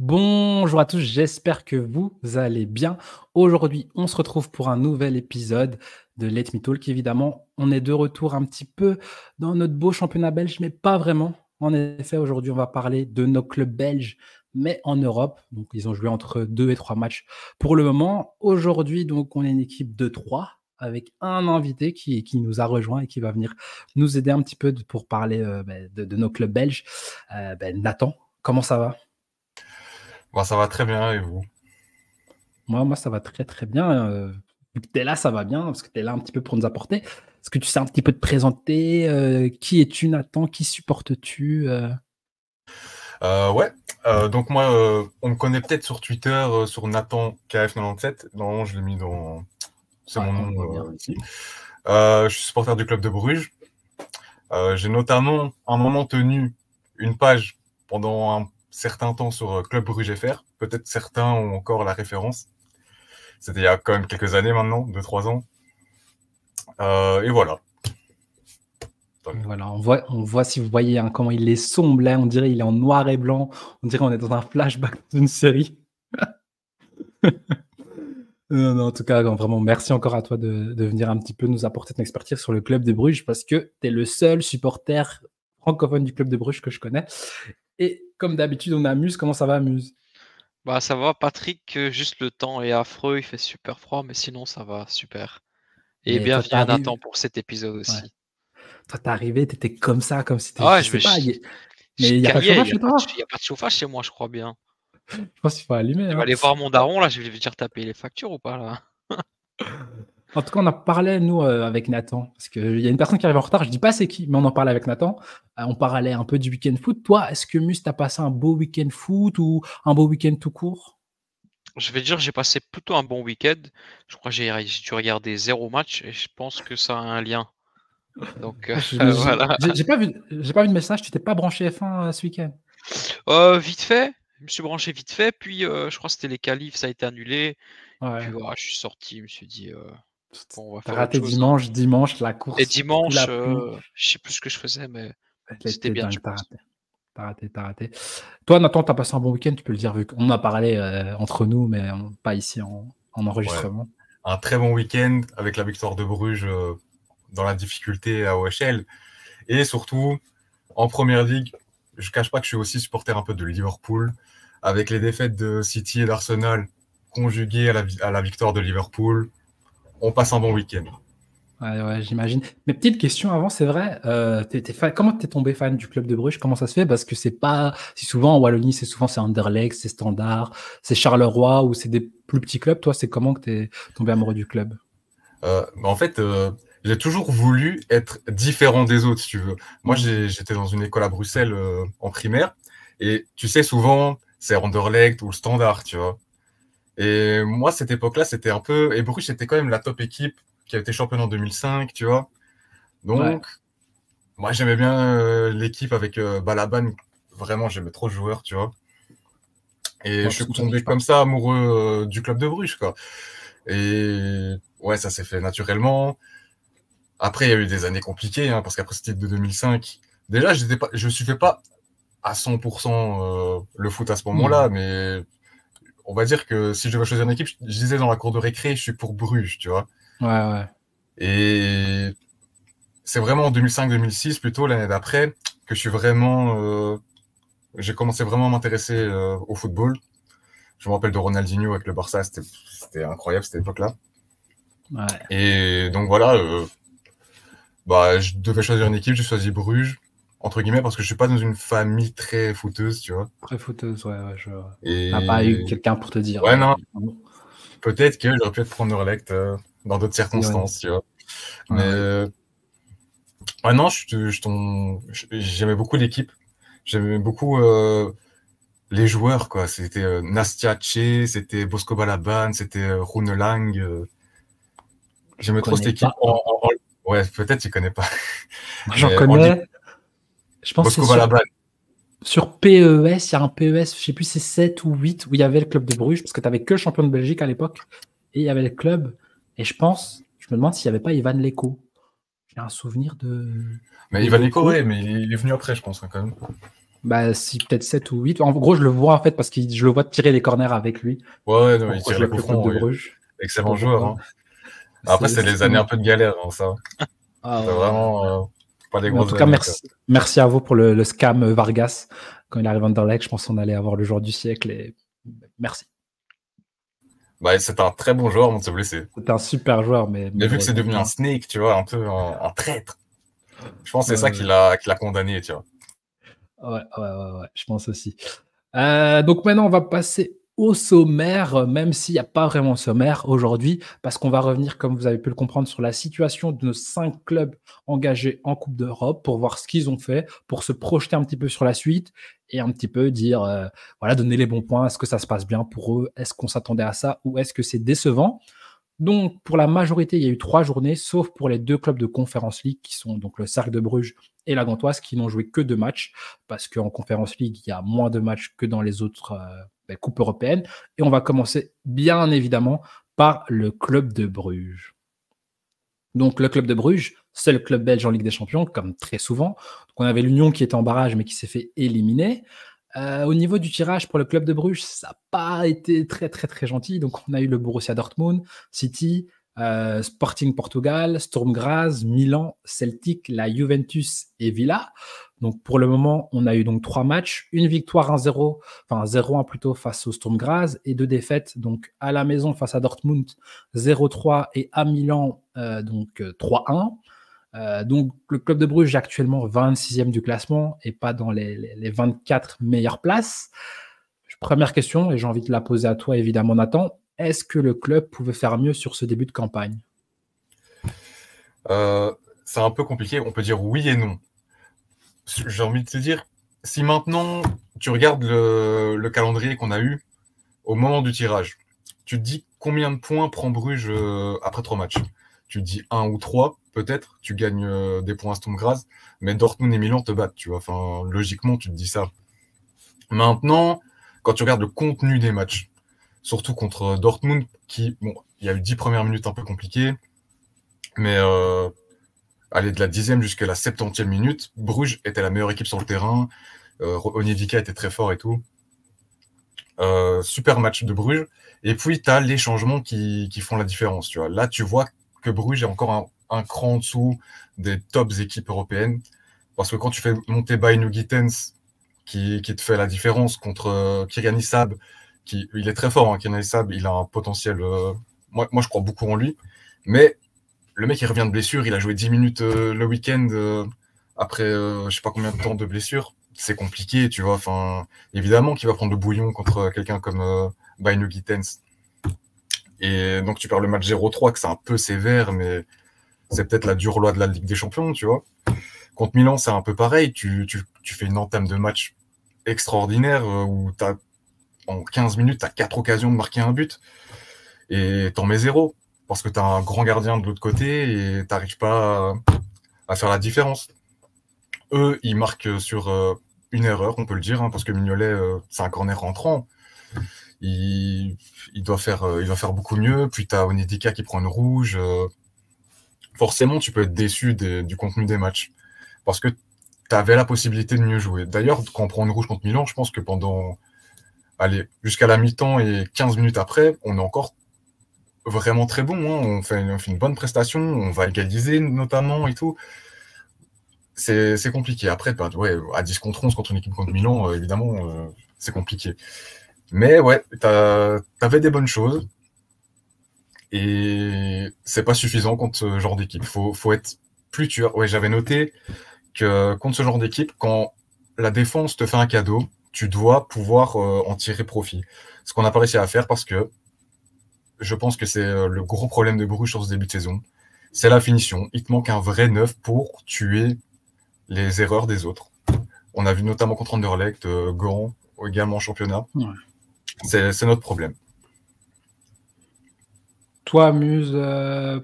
Bonjour à tous, j'espère que vous allez bien. Aujourd'hui, on se retrouve pour un nouvel épisode de Let Me Talk. Évidemment, on est de retour un petit peu dans notre beau championnat belge, mais pas vraiment. En effet, aujourd'hui, on va parler de nos clubs belges, mais en Europe. Donc, ils ont joué entre 2 et 3 matchs pour le moment. Aujourd'hui, donc, on est une équipe de 3 avec un invité qui nous a rejoint et qui va venir nous aider un petit peu pour parler de nos clubs belges. Nathan, comment ça va? Bon, ça va très bien, et vous? Moi, ça va très, très bien. Vu que tu es là, ça va bien, parce que tu es là un petit peu pour nous apporter. Est-ce que tu sais un petit peu te présenter? Qui es-tu, Nathan? Qui supportes-tu? Ouais, donc moi, on me connaît peut-être sur Twitter, sur Nathan KF97. Normalement, je l'ai mis dans... C'est Ouais, mon on le voit bien. nom ici. Je suis supporter du club de Bruges. J'ai notamment un moment tenu une page pendant un certain temps sur Club Bruges FR. Peut-être certains ont encore la référence. C'était il y a quand même quelques années maintenant, 2-3 ans. Et voilà. Voilà, on voit si vous voyez comment il est sombre là, on dirait il est en noir et blanc, on dirait on est dans un flashback d'une série. Non, non, en tout cas, vraiment, merci encore à toi de venir un petit peu nous apporter ton expertise sur le club de Bruges parce que tu es le seul supporter francophone du club de Bruges que je connais. Et comme d'habitude, on a Muse. Comment ça va, Muse? Bah ça va Patrick, juste le temps est affreux, il fait super froid, mais sinon ça va, super. Et Mais toi, bienvenue à Nathan t'arrives. pour cet épisode Ouais. aussi. Toi, t'es arrivé, t'étais comme ça, comme si Ah je ouais, sais pas, je mais il n'y a pas de caillais, chauffage chez il toi? y a pas de chauffage chez moi, je crois bien. Je pense qu'il faut allumer, Je vais hein. aller voir mon daron là, je vais lui dire taper les factures ou pas là? En tout cas, on a parlé, nous, avec Nathan, parce qu'il y a une personne qui arrive en retard, je dis pas c'est qui, mais on en parlait avec Nathan. On parlait un peu du week-end foot. Toi, est-ce que Mus, t'as passé un beau week-end foot ou un beau week-end tout court? Je vais dire j'ai passé plutôt un bon week-end. Je crois que j'ai dû regarder 0 match et je pense que ça a un lien. Donc Ah, mais voilà. j'ai pas vu de message, tu t'es pas branché F1 ce week-end? Vite fait, je me suis branché vite fait, puis je crois que c'était les qualifs, ça a été annulé. Et puis Ouais. voilà, je suis sorti, je me suis dit bon, on va T'as faire autre raté chose, hein. dimanche, la Et course sous la dimanche, pluie. je sais plus ce que je faisais, mais Elle c'était était bien, dingue, je t'as pense. raté. T'as raté, t'as raté. Toi, Nathan, t'as passé un bon week-end, tu peux le dire, vu qu'on a parlé entre nous, mais pas ici en Ouais, enregistrement. un très bon week-end avec la victoire de Bruges dans la difficulté à OHL. Et surtout, en première ligue, je ne cache pas que je suis aussi supporter un peu de Liverpool, avec les défaites de City et d'Arsenal conjuguées à la victoire de Liverpool. On passe un bon week-end. Ouais, ouais, j'imagine. Mais petite question avant, c'est vrai, comment t'es tombé fan du club de Bruges? Comment ça se fait? Parce que c'est pas si souvent en Wallonie, c'est Anderlecht, c'est Standard, c'est Charleroi ou c'est des plus petits clubs. Toi, c'est comment que t'es tombé amoureux du club? En fait, j'ai toujours voulu être différent des autres, si tu veux. Moi, Hmm. j'étais dans une école à Bruxelles en primaire, et tu sais, souvent, c'est Anderlecht ou le Standard, tu vois. Et moi, cette époque-là, c'était un peu... Et Bruges, c'était quand même la top équipe qui a été championne en 2005, tu vois. Ouais, Donc, moi, j'aimais bien l'équipe avec Balaban. Vraiment, j'aimais trop le joueur, tu vois. Et moi, je parce suis que moi, je tombé suis comme parti. ça amoureux du club de Bruges, quoi. Et ouais, ça s'est fait naturellement. Après, il y a eu des années compliquées, hein, parce qu'après ce titre de 2005, déjà, je ne suivais pas à 100% le foot à ce moment-là, Hmm. mais on va dire que si je devais choisir une équipe, je disais dans la cour de récré, je suis pour Bruges, tu vois. Ouais, ouais. Et c'est vraiment en 2005-2006, plutôt l'année d'après, que j'ai commencé vraiment à m'intéresser au football. Je me rappelle de Ronaldinho avec le Barça, c'était incroyable cette époque-là. Ouais. Et donc voilà, bah, je devais choisir une équipe, j'ai choisi Bruges, entre guillemets, parce que je suis pas dans une famille très footeuse, tu vois. Très fouteuse, ouais, ouais. T'as pas eu Et quelqu'un pour te dire. ouais, non, Non. peut-être que j'aurais pu être prendre Anderlecht dans d'autres Si, ouais. circonstances, tu vois. Ouais, Mais ouais. ouais, non, j'aimais beaucoup l'équipe. J'aimais beaucoup les joueurs, quoi. C'était Nastia Che, c'était Bosco Balaban, c'était Rune Lang. Je J'aimais trop cette connais équipe. pas. Ouais, peut-être tu connais pas. Moi, j'en Mais en Ligue, connais. Je pense que c'est Bosco Balaban. sur PES, il y a un PES, je sais plus, c'est 7 ou 8 où il y avait le club de Bruges, parce que tu avais que le champion de Belgique à l'époque, et il y avait le club. Et je me demande s'il n'y avait pas Ivan Leko. J'ai un souvenir de Mais Ivan Nico, Leko. ouais, mais il est venu après, je pense, hein, quand même. Bah, si, peut-être 7 ou 8. En gros, je le vois en fait parce que je le vois tirer les corners avec lui. Ouais, non, il Pourquoi tire je les l'appelle coups le club francs. de Bruges? Je sais pas Excellent joueur. pourquoi. Hein. Après, c'est les années un peu de galère, hein, ça. Ah, C'est ouais. vraiment pas des Mais en grosses tout cas, années, quoi. merci à vous pour le scam Vargas. Quand il arrive à Anderlecht, je pense qu'on allait avoir le joueur du siècle. Et merci. Bah, c'est un très bon joueur avant de se blesser. C'était un super joueur, mais Mais vu que c'est devenu un malheureusement. snake, tu vois, un peu un traître, je pense que c'est ça Ouais, qui l'a condamné, tu vois. ouais, je pense aussi. Donc maintenant, on va passer au sommaire, même s'il n'y a pas vraiment de sommaire aujourd'hui, parce qu'on va revenir, comme vous avez pu le comprendre, sur la situation de nos 5 clubs engagés en Coupe d'Europe pour voir ce qu'ils ont fait, pour se projeter un petit peu sur la suite et un petit peu dire, voilà, donner les bons points. Est-ce que ça se passe bien pour eux? Est-ce qu'on s'attendait à ça ou est-ce que c'est décevant? Donc, pour la majorité, il y a eu 3 journées, sauf pour les 2 clubs de Conference League qui sont donc le Cercle de Bruges et la Gantoise qui n'ont joué que 2 matchs parce qu'en Conference League, il y a moins de matchs que dans les autres coupes européennes. Et on va commencer bien évidemment par le club de Bruges. Donc, le club de Bruges, c'est le club belge en Ligue des Champions, comme très souvent. Donc, on avait l'Union qui était en barrage mais qui s'est fait éliminer. Au niveau du tirage pour le club de Bruges, ça n'a pas été très, très, très gentil. Donc, on a eu le Borussia Dortmund, City, Sporting Portugal, Sturm Graz, Milan, Celtic, la Juventus et Villa. Donc, pour le moment, on a eu donc 3 matchs, une victoire 1-0, enfin 0-1 plutôt face au Sturm Graz et 2 défaites. Donc, à la maison face à Dortmund, 0-3 et à Milan, 3-1. Donc, le club de Bruges est actuellement 26e du classement et pas dans les 24 meilleures places. Première question, et j'ai envie de la poser à toi, évidemment, Nathan. Est-ce que le club pouvait faire mieux sur ce début de campagne? C'est un peu compliqué. On peut dire oui et non. J'ai envie de te dire, si maintenant tu regardes le calendrier qu'on a eu au moment du tirage, tu te dis combien de points prend Bruges après 3 matchs? Tu te dis 1 ou 3, peut-être, tu gagnes des points à Sturm Graz, mais Dortmund et Milan te battent, tu vois. Enfin, logiquement, tu te dis ça. Maintenant, quand tu regardes le contenu des matchs, surtout contre Dortmund, bon, il y a eu 10 premières minutes un peu compliquées, mais aller de la 10e jusqu'à la 70e minute, Bruges était la meilleure équipe sur le terrain, Onyedika était très fort et tout. Super match de Bruges. Et puis, tu as les changements qui font la différence. Tu vois. Là, tu vois que Bruges est encore un cran en dessous des tops équipes européennes. Parce que quand tu fais monter Bayern Gittens, qui te fait la différence contre Kyrian Issab, il est très fort, hein, Kyrian Issab, il a un potentiel. Moi, je crois beaucoup en lui. Mais le mec, il revient de blessure. Il a joué 10 minutes le week-end après je sais pas combien de temps de blessure. C'est compliqué, tu vois. Enfin, évidemment qu'il va prendre le bouillon contre quelqu'un comme Bayern Gittens. Et donc, tu perds le match 0-3, que c'est un peu sévère, mais c'est peut-être la dure loi de la Ligue des Champions, tu vois. Contre Milan, c'est un peu pareil. Tu fais une entame de match extraordinaire où en 15 minutes, tu as 4 occasions de marquer un but et t'en mets 0 parce que tu as un grand gardien de l'autre côté et tu n'arrives pas à faire la différence. Eux, ils marquent sur une erreur, on peut le dire, hein, parce que Mignolet, c'est un corner rentrant. Il doit faire beaucoup mieux. Puis tu as Onyedika qui prend une rouge. Forcément, tu peux être déçu du contenu des matchs parce que tu avais la possibilité de mieux jouer. D'ailleurs, quand on prend une rouge contre Milan, je pense que jusqu'à la mi-temps et 15 minutes après, on est encore vraiment très bon. Hein. On fait une bonne prestation, on va égaliser notamment et tout. C'est compliqué. Après, ouais, à 10 contre 11 contre une équipe contre Milan, évidemment, c'est compliqué. Mais ouais, t'avais des bonnes choses. Et c'est pas suffisant contre ce genre d'équipe. Faut être plus tueur. Ouais, j'avais noté que contre ce genre d'équipe, quand la défense te fait un cadeau, tu dois pouvoir en tirer profit. Ce qu'on n'a pas réussi à faire parce que je pense que c'est le gros problème de Bruges sur ce début de saison. C'est la finition. Il te manque un vrai neuf pour tuer les erreurs des autres. On a vu notamment contre Anderlecht, Gand, également en championnat. Ouais. C'est notre problème. Toi, Muse,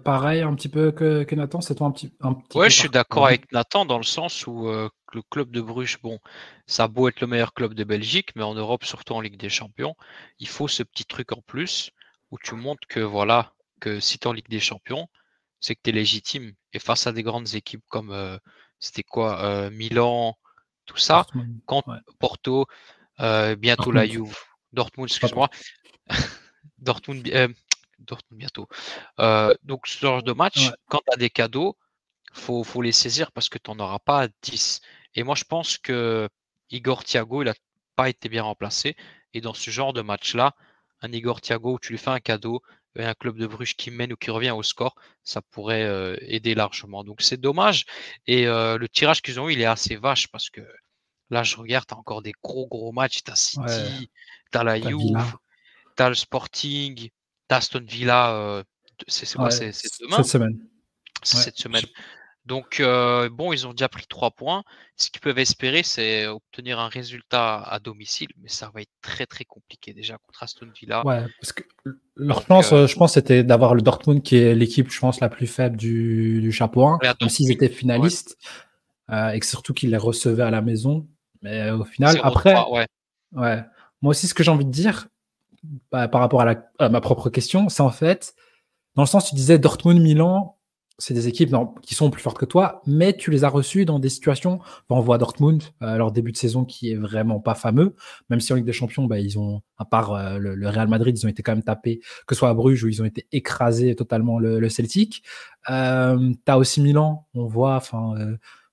pareil un petit peu que Nathan, c'est toi un petit peu. Ouais, je suis d'accord avec Nathan dans le sens où le club de Bruges, bon, ça a beau être le meilleur club de Belgique, mais en Europe, surtout en Ligue des Champions, il faut ce petit truc en plus où tu montres que voilà, que si tu es en Ligue des Champions, c'est que tu es légitime. Et face à des grandes équipes comme c'était quoi, Milan, tout ça. Dortmund, Quand ouais. Porto, bientôt la Dortmund. Juve, Dortmund, excuse-moi. Dortmund, Dortmund bientôt. Donc, ce genre de match, Ouais. quand tu as des cadeaux, faut les saisir parce que tu n'en auras pas 10. Et moi, je pense que Igor Thiago, il n'a pas été bien remplacé. Et dans ce genre de match-là, un Igor Thiago où tu lui fais un cadeau, et un club de Bruges qui mène ou qui revient au score, ça pourrait aider largement. Donc, c'est dommage. Et le tirage qu'ils ont eu, il est assez vache parce que là, je regarde, tu as encore des gros matchs. Tu as Ouais. City, tu as la T'as Juve, Villa. tu as le Sporting, tu as Aston Villa. C'est quoi? Ouais. C'est Cette demain? semaine. C'est Ouais. cette semaine. Donc, bon, ils ont déjà pris 3 points. Ce qu'ils peuvent espérer, c'est obtenir un résultat à domicile, mais ça va être très compliqué déjà contre Aston Villa. Ouais, parce que leur Donc, chance, je pense, c'était d'avoir le Dortmund qui est l'équipe, je pense, la plus faible du chapeau 1, la même s'ils étaient Ouais, finalistes, et que surtout qu'ils les recevaient à la maison. Mais au final, 0-3, après, ouais. ouais. Moi aussi, ce que j'ai envie de dire, par rapport à ma propre question, c'est en fait, dans le sens, tu disais Dortmund-Milan, c'est des équipes qui sont plus fortes que toi, mais tu les as reçues dans des situations. On voit Dortmund, leur début de saison qui est vraiment pas fameux, même si en Ligue des Champions, ils ont, à part le Real Madrid, ils ont été quand même tapés, que ce soit à Bruges où ils ont été écrasés totalement le Celtic. Tu as aussi Milan, on voit,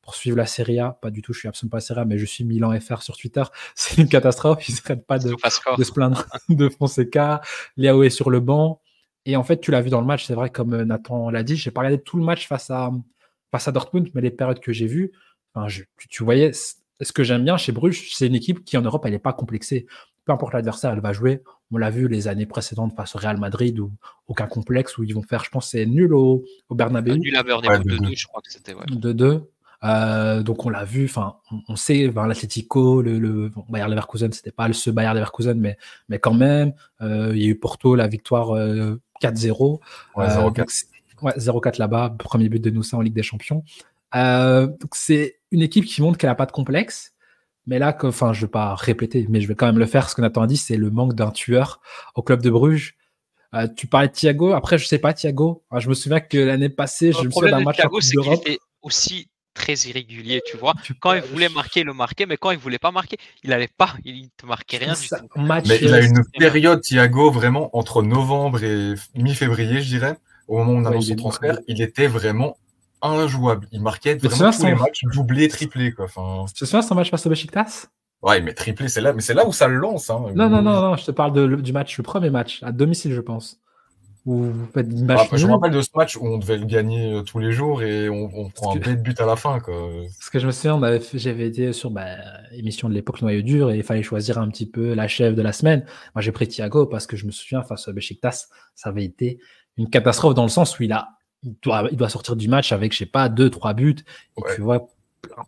pour suivre la Serie A, pas du tout, je suis absolument pas Serie A, mais je suis Milan FR sur Twitter, c'est une catastrophe, ils n'arrêtent pas de se plaindre de Fonseca, Leao est sur le banc. Et en fait, tu l'as vu dans le match, c'est vrai, comme Nathan l'a dit, j'ai pas regardé tout le match face à Dortmund, mais les périodes que j'ai vues, tu voyais, ce que j'aime bien chez Bruges, c'est une équipe qui en Europe, elle n'est pas complexée. Peu importe l'adversaire, elle va jouer. On l'a vu les années précédentes face au Real Madrid, où aucun complexe, où ils vont faire, je pense, c'est nul au Bernabeu. Nul à Bernabeu, 2-2, je crois que c'était. Ouais. 2-2. Donc on l'a vu, on sait, l'Atlético, le Bayer Leverkusen, c'était pas ce Bayer Leverkusen, mais quand même, il y a eu Porto, la victoire 4-0. Ouais, 0-4. 0-4 là-bas, premier but de Noussa en Ligue des Champions. Donc c'est une équipe qui montre qu'elle n'a pas de complexe, mais là, je ne vais pas répéter, mais je vais quand même le faire. Ce que Nathan a dit, c'est le manque d'un tueur au club de Bruges. Tu parlais de Thiago, après je sais pas Thiago. Je me souviens que l'année passée, je me souviens d'un match en Coupe c'est d'Europe. qu'il était aussi très irrégulier, tu vois. Quand il voulait marquer, il le marquait, mais quand il voulait pas marquer, il allait pas, il te marquait rien du tout. Mais il a une période, Thiago, vraiment entre novembre et mi-février, je dirais, au moment où on annonce son transfert, il était vraiment injouable. Il marquait vraiment tous les matchs, doublé, triplé, quoi. Tu te souviens son match face au Beşiktaş? Ouais, mais triplé, c'est là où ça le lance. Hein. Non, je te parle du match, le premier match, à domicile, je pense. Où vous faites une match je me rappelle de ce match où on devait le gagner tous les jours et on prend un bête but à la fin. Quoi. Parce que je me souviens, j'avais été sur émission de l'époque, le noyau dur, et il fallait choisir un petit peu la chef de la semaine. Moi, j'ai pris Thiago parce que je me souviens, face au Beşiktaş, ça avait été une catastrophe dans le sens où il doit sortir du match avec, je sais pas, 2-3 buts. Et tu vois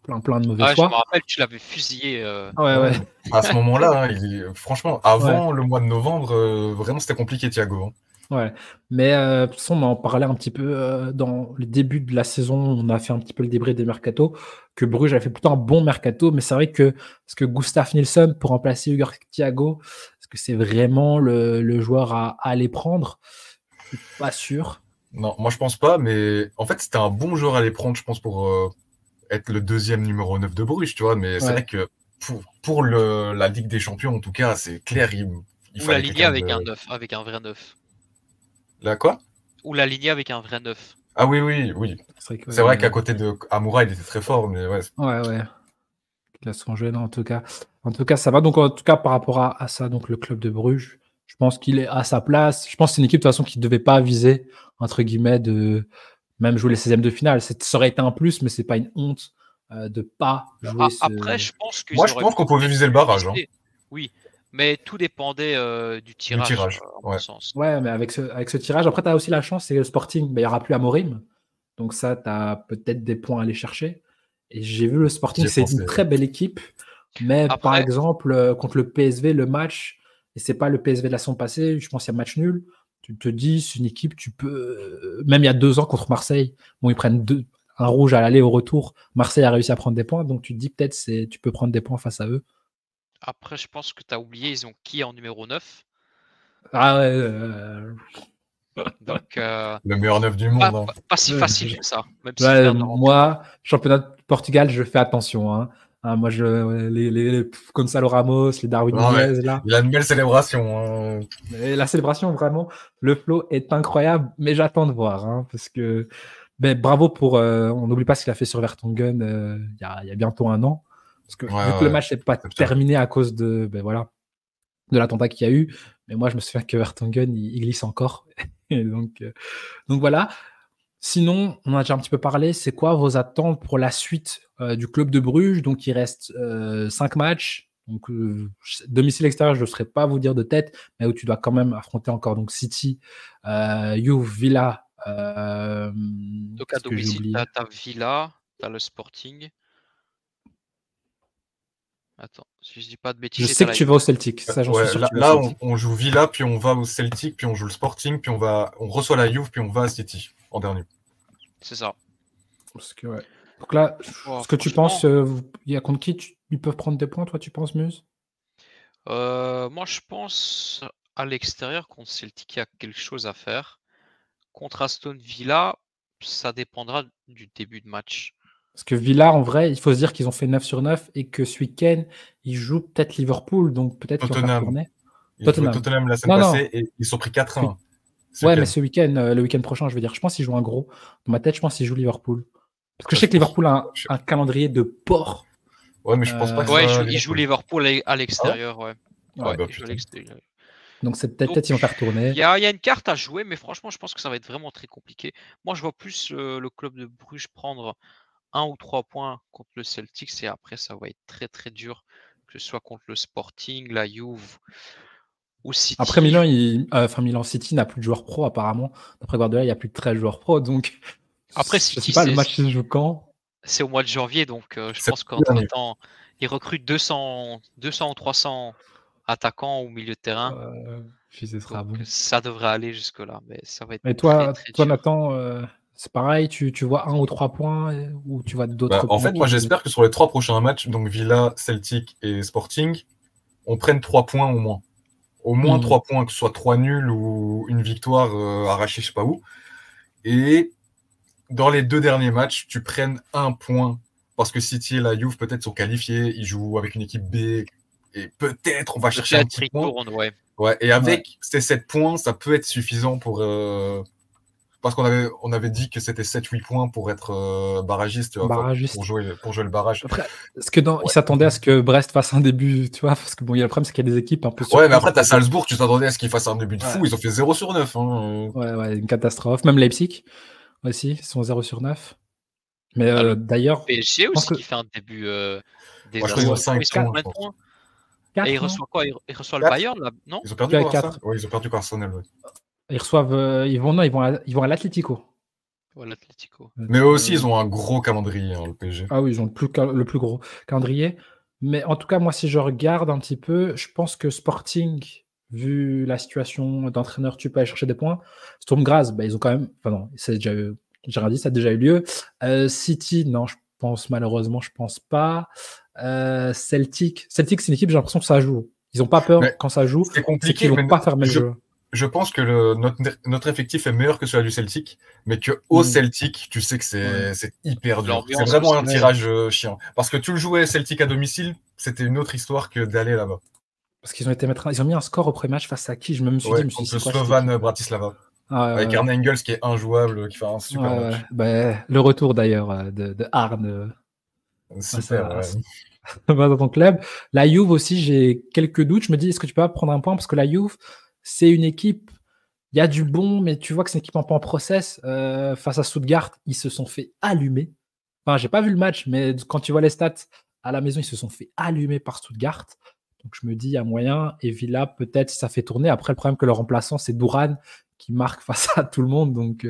plein de mauvais choix. Je me rappelle, tu l'avais fusillé. Ouais. À ce moment-là, franchement, avant le mois de novembre, vraiment, c'était compliqué, Thiago. Ouais, mais de toute façon, on en parlait un petit peu dans le début de la saison. On a fait un petit peu le débrief des mercato, que Bruges a fait plutôt un bon mercato, mais c'est vrai que parce que Gustav Nilsson pour remplacer Igor Thiago, est-ce que c'est vraiment le joueur à aller prendre? Je suis pas sûr. Non, moi je pense pas, mais en fait c'était un bon joueur à aller prendre, je pense, pour être le deuxième numéro 9 de Bruges, tu vois, mais c'est vrai que pour la Ligue des Champions, en tout cas, c'est clair, il fallait l'aligner avec un neuf, avec un vrai neuf. La quoi? Ou l'aligner avec un vrai neuf. Ah oui. C'est vrai qu'à côté de Amoura, il était très fort, mais ouais. Ouais. Il a son jeune, en tout cas. En tout cas, ça va. Donc, en tout cas, par rapport à ça, donc le club de Bruges, je pense qu'il est à sa place. Je pense que c'est une équipe, de toute façon, qui ne devait pas viser, entre guillemets, de même jouer les 16e de finale. Ça aurait été un plus, mais ce n'est pas une honte de ne pas jouer Après, je pense que moi, je pense qu'on pouvait viser le barrage. Oui, mais tout dépendait du tirage. En mon sens. Ouais, mais avec ce tirage, après, tu as aussi la chance, c'est le Sporting. Il n'y aura plus Amorim. Donc ça, tu as peut-être des points à aller chercher. Et j'ai vu le Sporting, c'est une très belle équipe. Mais après, par exemple, contre le PSV, le match, et c'est pas le PSV de la saison passée, je pense qu'il y a match nul. Tu te dis, c'est une équipe, tu peux. Même il y a 2 ans contre Marseille, bon, ils prennent un rouge à l'aller, au retour. Marseille a réussi à prendre des points, donc tu te dis peut-être tu peux prendre des points face à eux. Après, je pense que tu as oublié, ils ont qui en numéro 9? Ah ouais. Donc, le meilleur 9 du monde. Pas si facile que ça. Même si moi, championnat de Portugal, je fais attention. Hein. Ah, moi, les Gonzalo Ramos, les Darwin Non, mais Nunez, là. il a une belle célébration. Hein. Et la célébration, vraiment, le flow est incroyable, mais j'attends de voir. Hein, parce que bravo pour. On n'oublie pas ce qu'il a fait sur Vertonghen il y a bientôt un an. Parce que vu que le match n'est pas terminé à cause de l'attentat qu'il y a eu, mais moi, je me souviens que Vertonghen, il glisse encore. Et donc voilà. Sinon, on a déjà un petit peu parlé. C'est quoi vos attentes pour la suite du club de Bruges? Donc, il reste 5 matchs. Donc, domicile extérieur, je ne saurais pas vous dire de tête, mais où tu dois quand même affronter encore donc City, Juve, Villa. Donc, à domicile, tu as Villa, tu as le Sporting. Attends, si je dis pas de bêtises. Je sais que tu vas au Celtic. Ça, j'en suis sûr. Là, on joue Villa, puis on va au Celtic, puis on joue le Sporting, puis on reçoit la Juve, puis on va à City en dernier. C'est ça. Parce que, ouais. Donc là, ce que tu penses, il y a contre qui ils peuvent prendre des points, toi, tu penses, Muse? Moi, je pense à l'extérieur, contre Celtic, il y a quelque chose à faire. Contre Aston Villa, ça dépendra du début de match. Parce que Villa, en vrai, il faut se dire qu'ils ont fait 9 sur 9 et que ce week-end, ils jouent peut-être Liverpool, donc peut-être qu'ils vont faire tourner. Tottenham la semaine passée et ils sont pris 4-1. Ouais, mais ce week-end, le week-end prochain, je veux dire, je pense qu'ils jouent un gros. Dans ma tête, je pense qu'ils jouent Liverpool. Parce que je sais que Liverpool a un calendrier de porc. Ouais, mais je pense pas que ils jouent Liverpool à l'extérieur, ouais. Ouais, bah, ils jouent à l'extérieur. Donc c'est peut-être qu'ils vont faire tourner. Il y a une carte à jouer, mais franchement, je pense que ça va être vraiment très compliqué. Moi, je vois plus le club de Bruges prendre 1 ou 3 points contre le Celtics et après, ça va être très très dur, que ce soit contre le Sporting, la Juve ou City. Après, Milan City n'a plus de joueurs pro apparemment. D'après Guardiola, il n'y a plus de 13 joueurs pro. Donc, après, City, je sais pas, le match se joue quand? C'est au mois de janvier, donc je pense qu'entre-temps, ils recrutent 200 ou 300 attaquants au milieu de terrain. Ça devrait aller jusque-là, mais ça va être toi, très, très dur. Nathan, c'est pareil, tu vois 1 ou 3 points ou tu vois d'autres En fait, moi, j'espère que sur les 3 prochains matchs, donc Villa, Celtic et Sporting, on prenne 3 points au moins. Au moins 3 points, que ce soit 3 nuls ou une victoire arrachée, je sais pas où. Et dans les 2 derniers matchs, tu prennes 1 point. Parce que City et la Juve, peut-être, sont qualifiés. Ils jouent avec une équipe B. Et peut-être, on va chercher un petit point. Ouais, et avec ces 7 points, ça peut être suffisant pour... Parce qu'on avait dit que c'était 7-8 points pour être barragiste, pour jouer le barrage. Après, ils s'attendaient à ce que Brest fasse un début, tu vois, parce que bon, il y a le problème, c'est qu'il y a des équipes un peu... Ouais, mais après, t'as Salzbourg, tu t'attendais à ce qu'ils fassent un début de fou. Ils ont fait 0 sur 9. Hein. Ouais, une catastrophe. Même Leipzig aussi, ils sont 0 sur 9. Mais d'ailleurs... PSG aussi qui fait un début des ils ont 5 points. Et ils reçoivent quoi? Ils reçoivent le Bayern, là, non? Ils ont perdu par 4. Ouais, ils ont perdu par Arsenal, ouais. Ils reçoivent... ils vont à l'Atlético. Ouais, l'Atlético. Mais eux aussi, ils ont un gros calendrier, hein, le PSG. Ah oui, ils ont le plus gros calendrier. Mais en tout cas, moi, si je regarde un petit peu, je pense que Sporting, vu la situation d'entraîneur, tu peux aller chercher des points. Sturm Graz, ils ont quand même... Enfin non, j'ai rien dit, ça a déjà eu lieu. City, non, je pense pas. Celtic, c'est une équipe, j'ai l'impression que ça joue. Ils n'ont pas peur quand ça joue. C'est compliqué, ils vont pas fermer le jeu. Je pense que notre effectif est meilleur que celui du Celtic, mais qu'au Celtic, tu sais que c'est hyper dur. C'est vraiment un tirage chiant. Parce que tu le jouais Celtic à domicile, c'était une autre histoire que d'aller là-bas. Parce qu'ils ont mis un score au premier-match face à qui? Je me suis dit, contre le Slovan Bratislava. avec Arne Engels qui est injouable, qui fait un super match. Le retour d'ailleurs de Arne. Super, dans ton club. La Juve aussi, j'ai quelques doutes. Je me dis, est-ce que tu peux pas prendre un point? Parce que la Juve, c'est une équipe, il y a du bon, mais tu vois que c'est une équipe un peu en process. Face à Stuttgart, ils se sont fait allumer. Enfin, j'ai pas vu le match, mais quand tu vois les stats à la maison, ils se sont fait allumer par Stuttgart. Donc je me dis, il y a moyen. Et Villa, peut-être, si ça fait tourner. Après, le problème que le remplaçant, c'est Douran qui marque face à tout le monde. Donc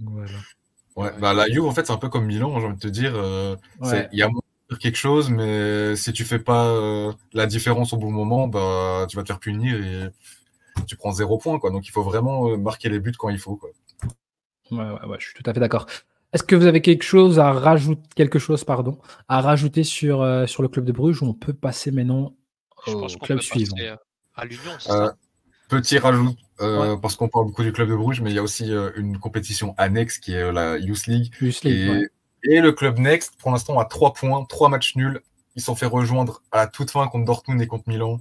voilà. Ouais, la Juve, en fait, c'est un peu comme Milan, j'ai envie de te dire. Il y a quelque chose, mais si tu fais pas la différence au bon moment, tu vas te faire punir et tu prends 0 point, quoi. Donc, il faut vraiment marquer les buts quand il faut, quoi. Ouais, je suis tout à fait d'accord. Est-ce que vous avez quelque chose à rajouter sur le club de Bruges, ou on peut passer maintenant au club suivant? À l'Union, c'est ça. Petit rajout, parce qu'on parle beaucoup du club de Bruges, mais il y a aussi une compétition annexe qui est la Youth League. Et le club Next, pour l'instant, a 3 points, 3 matchs nuls. Ils sont fait rejoindre à la toute fin contre Dortmund et contre Milan.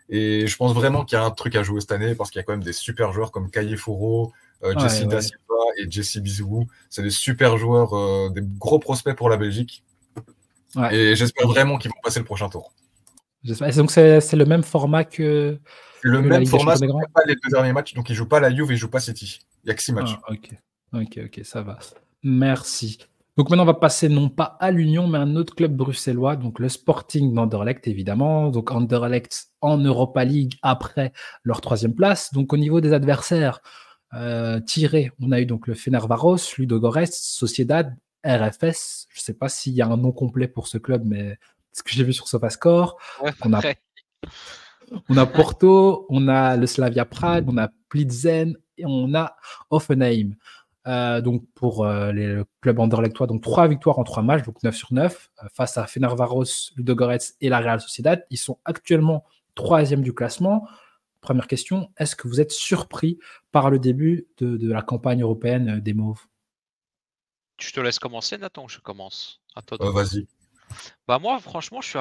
Et je pense vraiment qu'il y a un truc à jouer cette année parce qu'il y a quand même des super joueurs comme Kaye Foro, Jesse Da Silva et Jesse Bizou. C'est des super joueurs, des gros prospects pour la Belgique. Ouais. Et j'espère vraiment qu'ils vont passer le prochain tour. Et donc c'est le même format que. C'est le même format, il n'y a pas les 2 derniers matchs, donc ils ne jouent pas la Juve et ils ne jouent pas City. Il n'y a que 6 matchs. Ok, ça va. Merci. Donc maintenant, on va passer non pas à l'Union, mais à un autre club bruxellois, donc le Sporting d'Anderlecht, évidemment. Donc Anderlecht en Europa League après leur 3e place. Donc au niveau des adversaires tirés, on a eu donc le Fenerbahçe, Ludogorets, Sociedad, RFS. Je ne sais pas s'il y a un nom complet pour ce club, mais ce que j'ai vu sur SofaScore. Ouais, on a Porto, on a le Slavia Prague, on a Plzen et on a Hoffenheim. Donc pour les clubs anderlechtois, donc 3 victoires en 3 matchs, donc 9 sur 9, face à Fenerbahçe, Ludogorets et la Real Sociedad. Ils sont actuellement 3e du classement. Première question, est-ce que vous êtes surpris par le début de la campagne européenne des Mauves? Je te laisse commencer, Nathan, je commence. Vas-y. Bah moi, franchement, je suis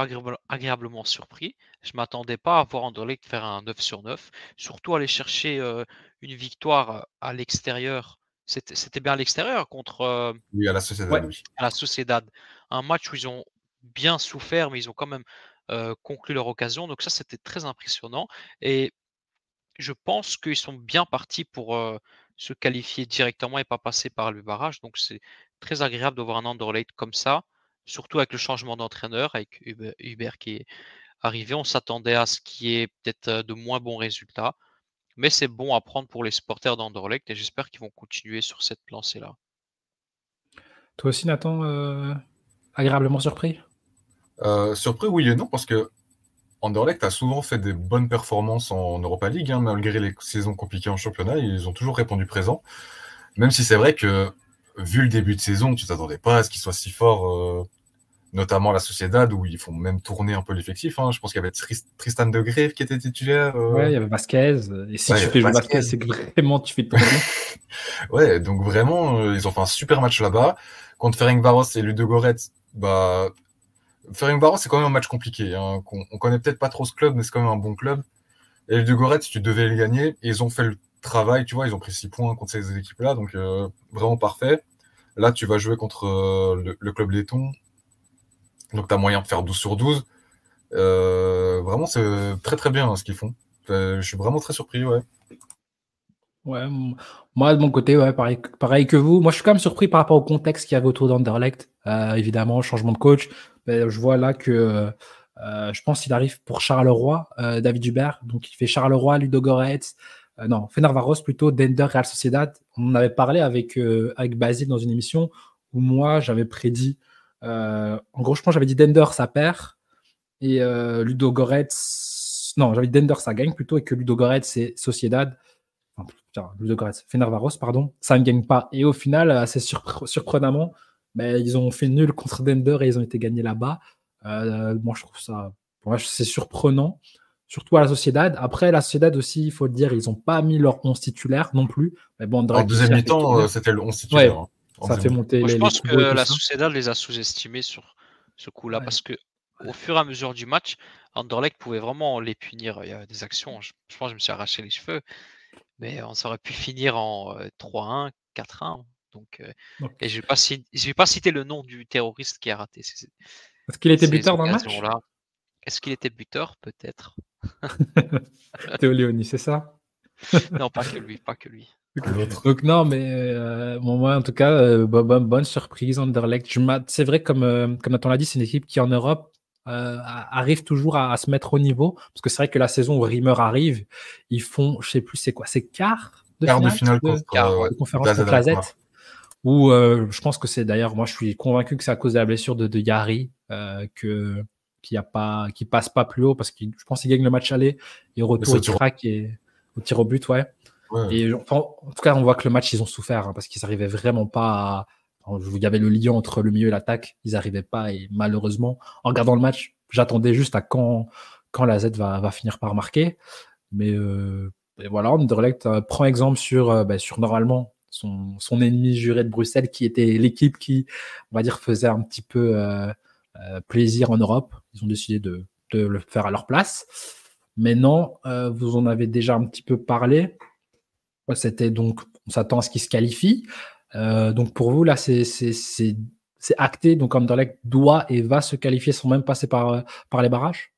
agréablement surpris. Je ne m'attendais pas à voir Anderlecht faire un 9 sur 9, surtout aller chercher une victoire à l'extérieur. C'était bien à l'extérieur contre oui, à la Sociedad. Oui. À la Sociedad. Un match où ils ont bien souffert, mais ils ont quand même conclu leur occasion. Donc ça, c'était très impressionnant. Et je pense qu'ils sont bien partis pour se qualifier directement et pas passer par le barrage. Donc c'est très agréable de voir un Anderlecht comme ça, surtout avec le changement d'entraîneur, avec Hubert qui est arrivé. On s'attendait à ce qui est peut-être de moins bons résultats. Mais c'est bon à prendre pour les supporters d'Anderlecht et j'espère qu'ils vont continuer sur cette lancée-là. Toi aussi, Nathan, agréablement surpris? Surpris, oui et non, parce que Anderlecht a souvent fait des bonnes performances en Europa League, hein, malgré les saisons compliquées en championnat, ils ont toujours répondu présent. Même si c'est vrai que, vu le début de saison, tu t'attendais pas à ce qu'ils soient si forts, notamment la Sociedad, où ils font même tourner un peu l'effectif. Hein. Je pense qu'il y avait Tristan de Greve qui était titulaire. Ouais, il y avait Vasquez. Et si tu fais jouer Vasquez, c'est que vraiment tu fais tourner. Ouais, donc vraiment, ils ont fait un super match là-bas. Contre Ferencváros et Ludogorets, bah, Ferencváros, c'est quand même un match compliqué. Hein. On connaît peut-être pas trop ce club, mais c'est quand même un bon club. Et Ludogorets, tu devais les gagner. Et ils ont fait le travail, tu vois, ils ont pris 6 points contre ces équipes-là, donc vraiment parfait. Là, tu vas jouer contre le club letton. Donc, tu as moyen de faire 12 sur 12. Vraiment, c'est très, très bien hein, ce qu'ils font. Je suis vraiment très surpris, ouais. Ouais, moi, de mon côté, ouais, pareil que vous. Moi, je suis quand même surpris par rapport au contexte qu'il y avait autour d'Anderlecht. Évidemment, changement de coach. Je vois là que je pense qu'il arrive pour Charleroi, David Hubert. Donc, il fait Charleroi, Ludogorets. Non, Fenerbahçe plutôt, Dender, Real Sociedad. On en avait parlé avec Basile dans une émission où moi, j'avais prédit. En gros, je pense que j'avais dit Dender, ça perd. Et Ludogorets. Non, j'avais dit Dender, ça gagne plutôt. Et que Ludogorets, c'est Sociedad. Fenerbahçe, pardon, ça ne gagne pas. Et au final, assez surprenamment, ils ont fait nul contre Dender et ils ont été gagnés là-bas. Moi, je trouve ça, c'est surprenant, surtout à la Sociedad. Après, la Sociedad aussi, il faut le dire, ils n'ont pas mis leur 11 titulaire non plus. Mais bon, en deuxième mi-temps, c'était le 11 titulaire. Ouais, ça fait monter je pense que la Sociedad les a sous-estimés sur ce coup-là, parce que au fur et à mesure du match, Anderlecht pouvait vraiment les punir. Il y a des actions, je pense que je me suis arraché les cheveux. Mais on aurait pu finir en 3-1, 4-1. Donc, et je vais pas citer le nom du terroriste qui a raté. Est-ce qu'il était buteur dans le match? Est-ce qu'il était buteur? Peut-être. Théo Léoni, c'est ça? Non, pas que lui. Donc non, mais moi en tout cas, bonne surprise Anderlecht. C'est vrai comme Nathan l'a dit, c'est une équipe qui en Europe arrive toujours à se mettre au niveau, parce que c'est vrai que la saison où Rimmer arrive, ils font, je sais plus c'est quoi, c'est quart de finale de conférence contre la Z, où je pense que c'est d'ailleurs, moi je suis convaincu que c'est à cause de la blessure de Yari qui passe pas plus haut, parce que je pense qu'il gagne le match aller et au retour il craque et au tir au but, ouais. Et enfin, en tout cas on voit que le match ils ont souffert, hein, parce qu'ils n'arrivaient vraiment pas à... Il y avait le lien entre le milieu et l'attaque, ils n'arrivaient pas, et malheureusement, en regardant le match, j'attendais juste à quand la Z va finir par marquer. Mais et voilà, Anderlecht prend exemple sur normalement son ennemi juré de Bruxelles, qui était l'équipe qui, on va dire, faisait un petit peu plaisir en Europe. Ils ont décidé de le faire à leur place. Mais non, vous en avez déjà un petit peu parlé. C'était donc, on s'attend à ce qu'ils se qualifient. Donc pour vous, là, c'est acté. Donc Anderlecht doit et va se qualifier sans même passer par les barrages.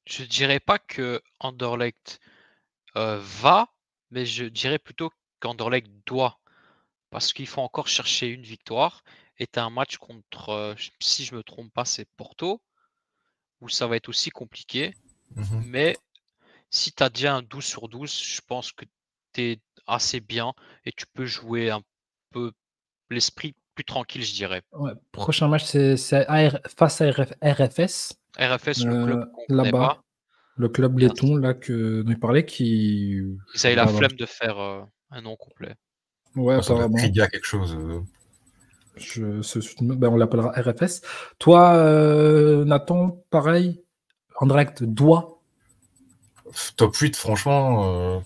Je dirais pas que Anderlecht va, mais je dirais plutôt qu'Anderlecht doit. Parce qu'il faut encore chercher une victoire. Et tu as un match contre, si je me trompe pas, c'est Porto, où ça va être aussi compliqué. Mais si tu as déjà un 12 sur 12, je pense que tu es assez bien et tu peux jouer un peu l'esprit plus tranquille, je dirais. Ouais, prochain match, c'est face à RFS. RFS, le club qu'on connaît Là-bas, pas. le club Bien laiton là, dont il parlait, qui. Ils avaient la flemme de faire un nom complet. Ouais, Ça doit être apparemment. Riga quelque chose. On l'appellera RFS. Toi, Nathan, pareil, Anderlecht doit. Top 8, franchement,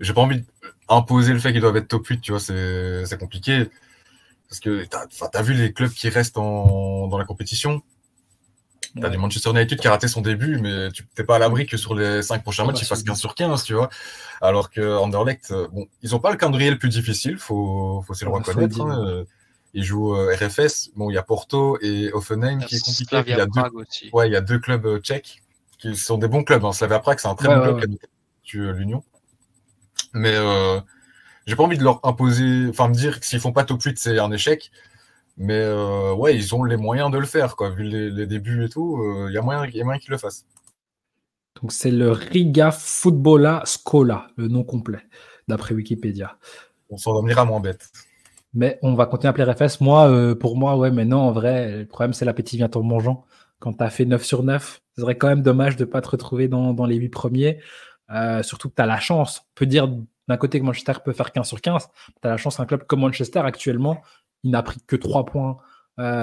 j'ai pas envie d'imposer le fait qu'ils doivent être top 8, tu vois, c'est compliqué. Parce que t'as vu les clubs qui restent dans la compétition. T'as du Manchester United qui a raté son début, mais tu t'es pas à l'abri que sur les 5 prochains matchs, ils fassent 15 sur 15, tu vois. Alors que Anderlecht, bon, ils ont pas le calendrier le plus difficile, faut se le reconnaître. Hein. Ils jouent RFS, bon, il y a Porto et Hoffenheim qui est compliqué. Il y a Prague aussi. Ouais, il y a 2 clubs tchèques qui sont des bons clubs. Hein. Slavia Prague, c'est un très bon club qui a battu l'Union. Mais j'ai pas envie de leur imposer, enfin me dire que s'ils font pas top 8, c'est un échec. Mais ouais, ils ont les moyens de le faire, quoi. Vu les débuts et tout, il y a moyen qu'ils le fassent. Donc c'est le Riga Footballa Scola, le nom complet, d'après Wikipédia. On s'en dormira moins bête. Mais on va continuer à appeler RFS. Moi, pour moi, ouais, mais non, en vrai, le problème, c'est l'appétit vient en mangeant. Quand tu as fait 9 sur 9, ce serait quand même dommage de ne pas te retrouver dans les 8 premiers. Surtout que tu as la chance. On peut dire d'un côté que Manchester peut faire 15 sur 15. Tu as la chance, un club comme Manchester, actuellement, il n'a pris que 3 points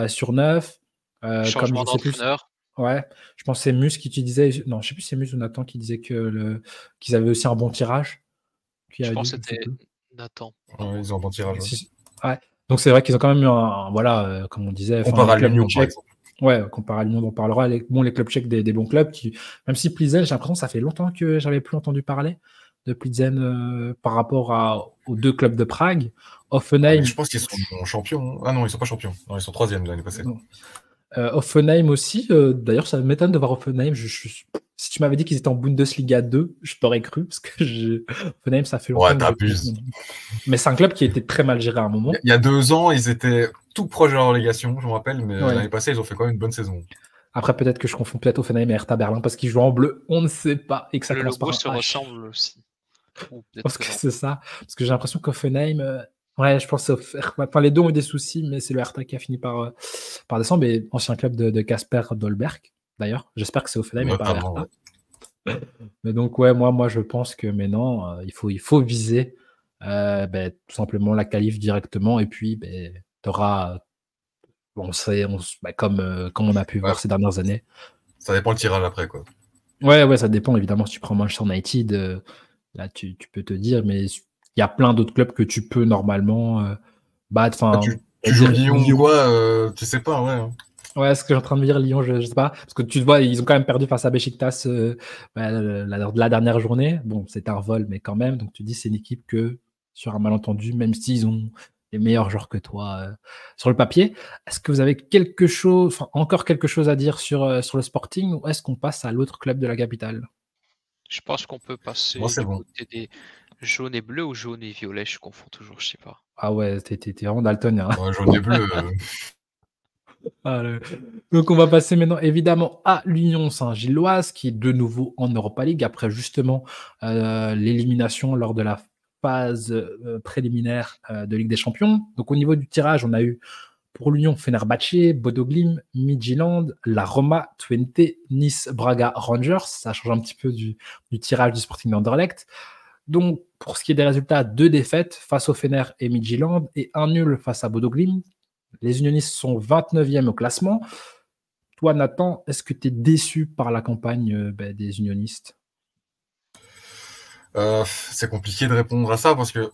sur 9. Changement d'entraîneur. Ouais, je pense que c'est Mus qui disait. Non, je ne sais plus si c'est Mus ou Nathan qui disait qu'ils avaient aussi un bon tirage. Je pense que c'était Nathan. Ouais, ils ont un bon tirage. Ouais. Donc c'est vrai qu'ils ont quand même eu voilà, comme on disait, comparé à l'Union, par exemple. Ouais, comparé à l'Union, on parlera. Les clubs tchèques, des bons clubs qui, même si Plzen, j'ai l'impression que ça fait longtemps que j'avais plus entendu parler de Plzen par rapport aux 2 clubs de Prague. Offenheim. Je pense qu'ils sont champions. Ah non, ils sont pas champions. Non, ils sont 3e l'année passée. Offenheim aussi. D'ailleurs, ça m'étonne de voir Offenheim. Si tu m'avais dit qu'ils étaient en Bundesliga 2, je t'aurais cru parce que Offenheim, ça fait longtemps. Ouais, t'abuses. Mais c'est un club qui a été très mal géré à un moment. Il y a 2 ans, ils étaient tout proches de la relégation, je me rappelle, mais l'année passée, ils ont fait quand même une bonne saison. Après, peut-être que je confonds Offenheim et Hertha Berlin parce qu'ils jouent en bleu, on ne sait pas. Et que ça le commence logo par se ressemble aussi. Parce que c'est ça. Parce que j'ai l'impression qu'Offenheim, ouais, je pense que les deux ont eu des soucis, mais c'est le Hertha qui a fini par descendre. Et ancien club de Kasper Dolberg, d'ailleurs. J'espère que c'est Offenheim et pas le Hertha. Ouais. Mais donc, ouais, moi, je pense que maintenant, il faut viser tout simplement la qualif directement. Et puis, tu auras, comme on a pu voir ces dernières années. Ça dépend le tirage après, quoi. Ouais, ça dépend évidemment. Si tu prends Manchester United, là, tu peux te dire, mais il y a plein d'autres clubs que tu peux normalement battre. Tu joues Lyon ou quoi, tu sais pas, ouais. Ouais, ce que j'ai en train de me dire, Lyon, je sais pas. Parce que tu vois, ils ont quand même perdu face à Beşiktaş la dernière journée. Bon, c'est un vol, mais quand même. Donc tu dis, c'est une équipe que, sur un malentendu, même s'ils ont les meilleurs joueurs que toi sur le papier, est-ce que vous avez encore quelque chose à dire sur le Sporting, ou est-ce qu'on passe à l'autre club de la capitale? Je pense qu'on peut passer côté des jaunes et bleus ou jaunes et violets, je confonds toujours, je sais pas. Ah ouais, t'es vraiment daltonien. Ouais, jaune et bleu. Donc on va passer maintenant évidemment à l'Union Saint-Gilloise qui est de nouveau en Europa League après justement l'élimination lors de la phase préliminaire de Ligue des Champions. Donc au niveau du tirage, on a eu pour l'Union Fenerbahçe, Bodo Glimt, Midtjylland, la Roma, Twente, Nice, Braga, Rangers. Ça change un petit peu du tirage du Sporting d'Anderlecht. Donc pour ce qui est des résultats, 2 défaites face au Fener et Midtjylland et 1 nul face à Bodo Glimt. Les unionistes sont 29e au classement. Toi, Nathan, est-ce que tu es déçu par la campagne des unionistes? C'est compliqué de répondre à ça parce que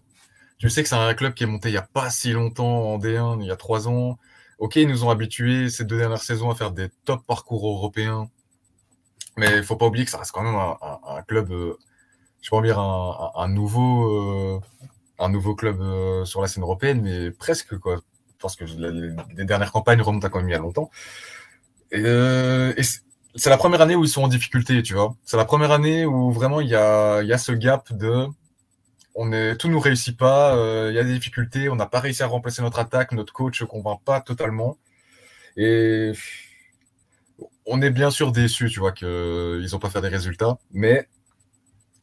tu sais que c'est un club qui est monté il n'y a pas si longtemps en D1, il y a 3 ans. Ok, ils nous ont habitués ces 2 dernières saisons à faire des top parcours européens. Mais il ne faut pas oublier que ça reste quand même un club, je peux pas dire un nouveau club sur la scène européenne, mais presque, quoi. Parce que les dernières campagnes remontent à quand même il y a longtemps. Et c'est la première année où ils sont en difficulté, tu vois. C'est la première année où vraiment il y a ce gap de tout nous réussit pas, il y a des difficultés, on n'a pas réussi à remplacer notre attaque, notre coach ne convainc pas totalement. Et on est bien sûr déçus, tu vois, qu'ils n'ont pas fait des résultats, mais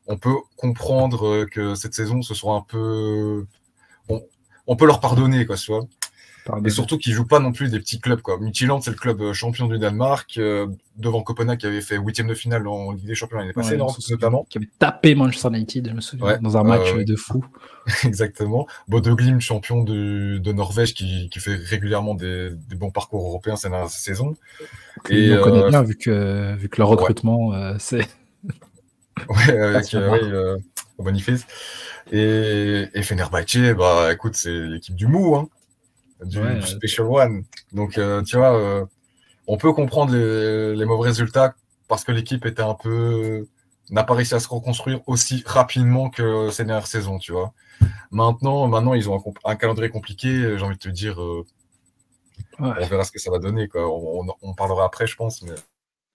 on peut comprendre que cette saison, ce soit un peu... On peut leur pardonner, quoi, tu vois. Et surtout qu'ils ne jouent pas non plus des petits clubs, quoi. Midtjylland, c'est le club champion du Danemark, devant Copenhague qui avait fait 8e de finale en Ligue des Champions l'année passée, notamment. Qui avait tapé Manchester United, je me souviens, dans un match de fou. Exactement. Bodø Glimt, champion de Norvège, qui fait régulièrement des bons parcours européens cette saison. Et on connaît bien, vu que leur recrutement, c'est... Ouais, avec Boniface. Et Fenerbahçe, bah écoute, c'est l'équipe du mou, hein, du Special One. Donc, tu vois, on peut comprendre les mauvais résultats parce que l'équipe était n'a pas réussi à se reconstruire aussi rapidement que ces dernières saisons, tu vois. Maintenant, ils ont un calendrier compliqué, j'ai envie de te dire, on verra ce que ça va donner, quoi. On parlera après, je pense, mais...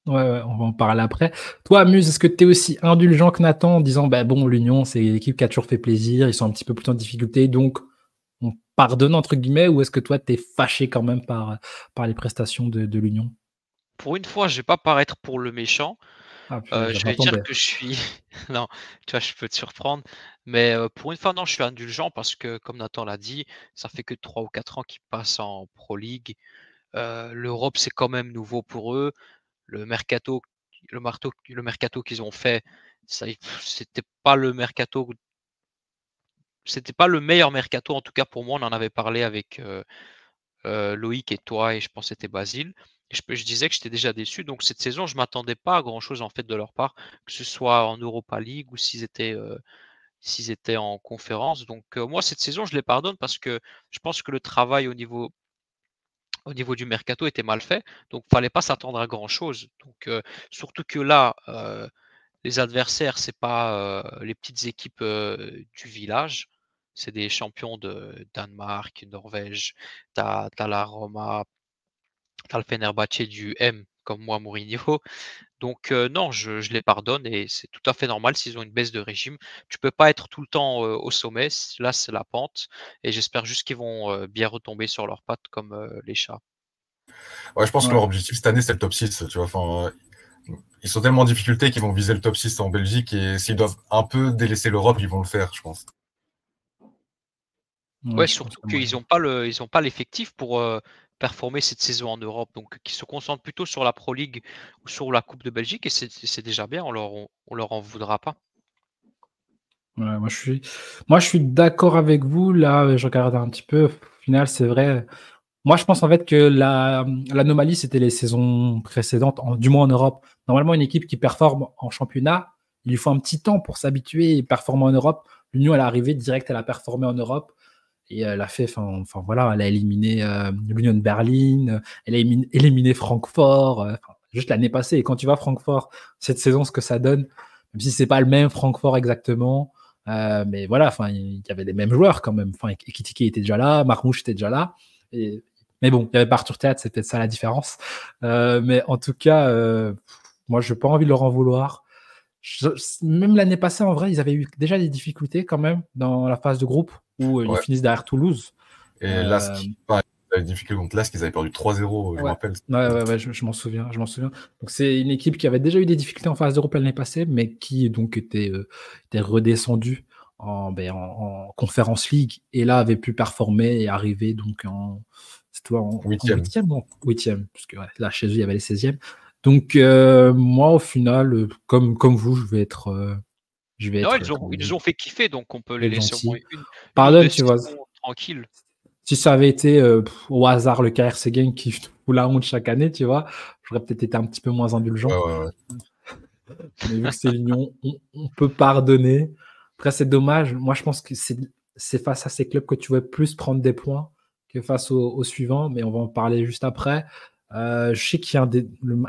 Ouais, on va en parler après. Toi, Muse, est-ce que tu es aussi indulgent que Nathan en disant bon, l'Union, c'est l'équipe qui a toujours fait plaisir, ils sont un petit peu plus en difficulté, donc on pardonne entre guillemets, ou est-ce que toi, tu es fâché quand même par les prestations de l'Union? Pour une fois, je vais pas paraître pour le méchant. Je vais dire que je suis... non, tu vois, je peux te surprendre. Mais pour une fois, non, je suis indulgent parce que, comme Nathan l'a dit, ça fait que 3 ou 4 ans qu'ils passent en Pro League. L'Europe, c'est quand même nouveau pour eux. Le mercato qu'ils ont fait, c'était pas le meilleur mercato, en tout cas pour moi. On en avait parlé avec Loïc et toi, et je pense que c'était Basile. Je disais que j'étais déjà déçu. Donc cette saison, je m'attendais pas à grand chose en fait de leur part, que ce soit en Europa League ou s'ils étaient en conférence. Donc moi, cette saison, je les pardonne parce que je pense que le travail au niveau du mercato était mal fait. Donc fallait pas s'attendre à grand chose. Donc surtout que là, les adversaires, c'est pas les petites équipes du village. C'est des champions de Danemark, Norvège. T'as la Roma, t'as le Fenerbahçe du M, comme moi, Mourinho. Donc non, je les pardonne et c'est tout à fait normal s'ils ont une baisse de régime. Tu peux pas être tout le temps au sommet. Là, c'est la pente. Et j'espère juste qu'ils vont bien retomber sur leurs pattes comme les chats. Ouais, je pense que leur objectif cette année, c'est le top 6. Tu vois, ils sont tellement en difficulté qu'ils vont viser le top 6 en Belgique et s'ils doivent un peu délaisser l'Europe, ils vont le faire, je pense. Ouais, surtout qu'ils n'ont pas l'effectif pour performer cette saison en Europe. Donc, qu'ils se concentrent plutôt sur la Pro League ou sur la Coupe de Belgique et c'est déjà bien. On leur en voudra pas. Ouais, moi, je suis d'accord avec vous. Là, je regarde un petit peu. Au final, c'est vrai. Moi, je pense en fait que l'anomalie, c'était les saisons précédentes, du moins en Europe. Normalement, une équipe qui performe en championnat, il lui faut un petit temps pour s'habituer et performer en Europe. L'Union, elle est arrivée direct, elle a performé en Europe. Et elle a fait, enfin voilà, elle a éliminé l'Union de Berlin, elle a éliminé Francfort, juste l'année passée. Et quand tu vois Francfort cette saison, ce que ça donne, même si c'est pas le même Francfort exactement, mais voilà, enfin il y avait les mêmes joueurs quand même. Enfin, Ekitike était déjà là, Marmouche était déjà là. Mais bon, il y avait pas Arthur Théâtre, c'est peut-être ça la différence. Mais en tout cas, moi, je n'ai pas envie de leur en vouloir. Même l'année passée, en vrai, ils avaient eu déjà des difficultés quand même dans la phase de groupe où ils finissent derrière Toulouse. Et là, la difficulté contre Lask, ils avaient perdu 3-0, je me rappelle. Ouais, je m'en souviens. Donc c'est une équipe qui avait déjà eu des difficultés en phase de groupe l'année passée, mais qui donc était redescendue en Conference League et là avait pu performer et arriver donc en 8e, parce que là chez eux il y avait les 16e. Donc moi au final, comme vous, je vais être. Ils ont fait kiffer, donc on peut les laisser au moins une. Pardonne, tu vois. Tranquille. Si ça avait été au hasard le KRC Gang qui fout la honte chaque année, tu vois, j'aurais peut-être été un petit peu moins indulgent. Ouais. Mais vu que c'est l'Union, on peut pardonner. Après, c'est dommage. Moi, je pense que c'est face à ces clubs que tu veux plus prendre des points que face aux suivants, mais on va en parler juste après. Je sais qu'il y a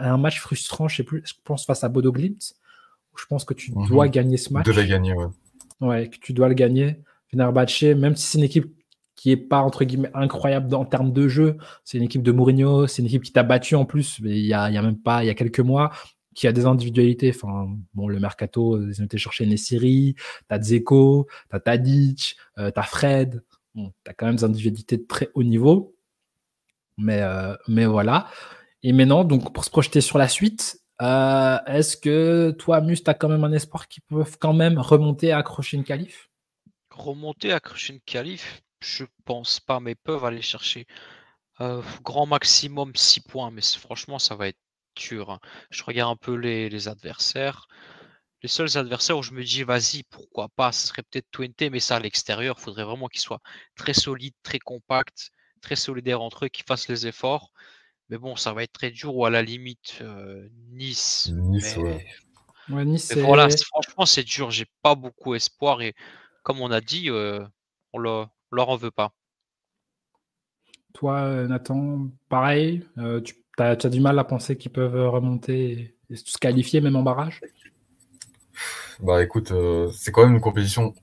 un match frustrant, je pense face à Bodo Glimt, où je pense que tu dois gagner ce match. Tu devais gagner, ouais. Ouais, que tu dois le gagner. Fenerbahçe, même si c'est une équipe qui n'est pas, entre guillemets, incroyable en termes de jeu, c'est une équipe de Mourinho, c'est une équipe qui t'a battu en plus, mais il y a même pas, il y a quelques mois, qui a des individualités. Enfin, bon, le mercato, ils ont été chercher Nessiri, t'as Dzeko, t'as Tadic, t'as Fred. Bon, t'as quand même des individualités de très haut niveau. Mais voilà. Et maintenant, donc, pour se projeter sur la suite, est-ce que toi, Mus, tu as quand même un espoir qu'ils peuvent quand même remonter à accrocher une qualif? Remonter, accrocher une qualif, je pense pas, mais peuvent aller chercher grand maximum 6 points. Mais franchement, ça va être dur, hein. Je regarde un peu les adversaires. Les seuls adversaires où je me dis, vas-y, pourquoi pas, ce serait peut-être Twente, mais ça à l'extérieur, il faudrait vraiment qu'ils soient très solides, très compacts, très solidaires entre eux, qu'ils fassent les efforts. Mais bon, ça va être très dur, ou à la limite, Nice. Nice, Mais, ouais. Ouais, Nice, mais voilà, franchement, c'est dur. J'ai pas beaucoup espoir. Et comme on a dit, on leur en veut pas. toi, Nathan, pareil, tu as du mal à penser qu'ils peuvent remonter et se qualifier même en barrage? Bah écoute, c'est quand même une compétition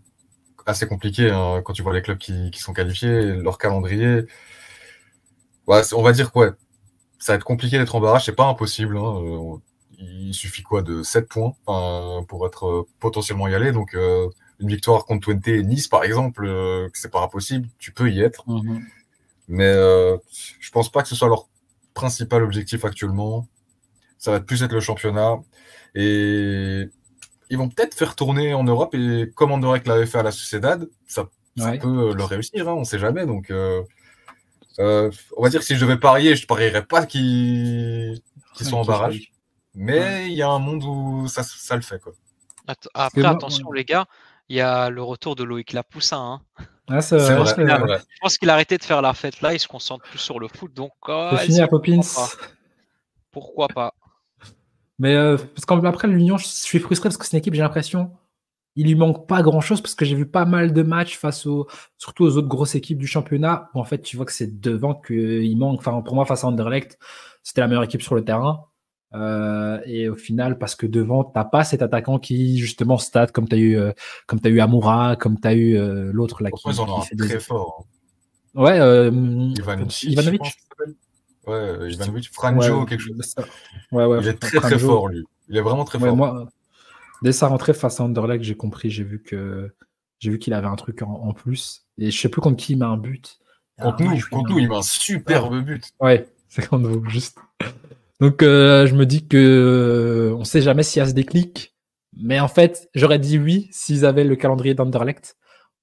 assez compliquée, hein, quand tu vois les clubs qui sont qualifiés, leur calendrier. Ouais, on va dire quoi, ça va être compliqué d'être en barrage, c'est pas impossible, hein, il suffit quoi de 7 points pour être potentiellement y aller. Donc une victoire contre Twente et Nice par exemple, c'est pas impossible, tu peux y être. Mais je pense pas que ce soit leur principal objectif actuellement. Ça va plus être le championnat. Et ils vont peut-être faire tourner en Europe. Et comme Anderlecht l'avait fait à la Sociedad, ça peut leur réussir, hein, on sait jamais. Donc, on va dire que si je devais parier, je ne parierais pas qu'ils sont en barrage. Mais il y a un monde où ça le fait, quoi. Après, attention, les gars, il y a le retour de Loïc Lapoussin, hein. Ah, c'est vrai. Je pense qu'il a arrêté de faire la fête là, il se concentre plus sur le foot. Donc, c'est fini à Poppins. Pourquoi pas. Mais parce qu'après l'Union, je suis frustré parce que c'est une équipe, j'ai l'impression, il lui manque pas grand-chose parce que j'ai vu pas mal de matchs surtout aux autres grosses équipes du championnat où en fait tu vois que c'est devant qu'il manque. Enfin, pour moi, face à Anderlecht, c'était la meilleure équipe sur le terrain. Et au final, parce que devant, t'as pas cet attaquant qui justement stade comme t'as eu Amoura, comme t'as eu l'autre là qui fait très fort. Ouais, Ivanovic. Ouais, Ivanovic, Franjo, quelque chose. Ouais, il est très fort, lui. Il est vraiment très fort. Moi, dès sa rentrée face à Anderlecht, j'ai compris, j'ai vu qu'il avait un truc en plus. Et je sais plus contre qui il met un but. Contre nous, il met un superbe but. Ouais, c'est contre vous, juste. Donc, je me dis que on sait jamais s'il y a ce déclic. Mais en fait, j'aurais dit oui s'ils avaient le calendrier d'Anderlecht,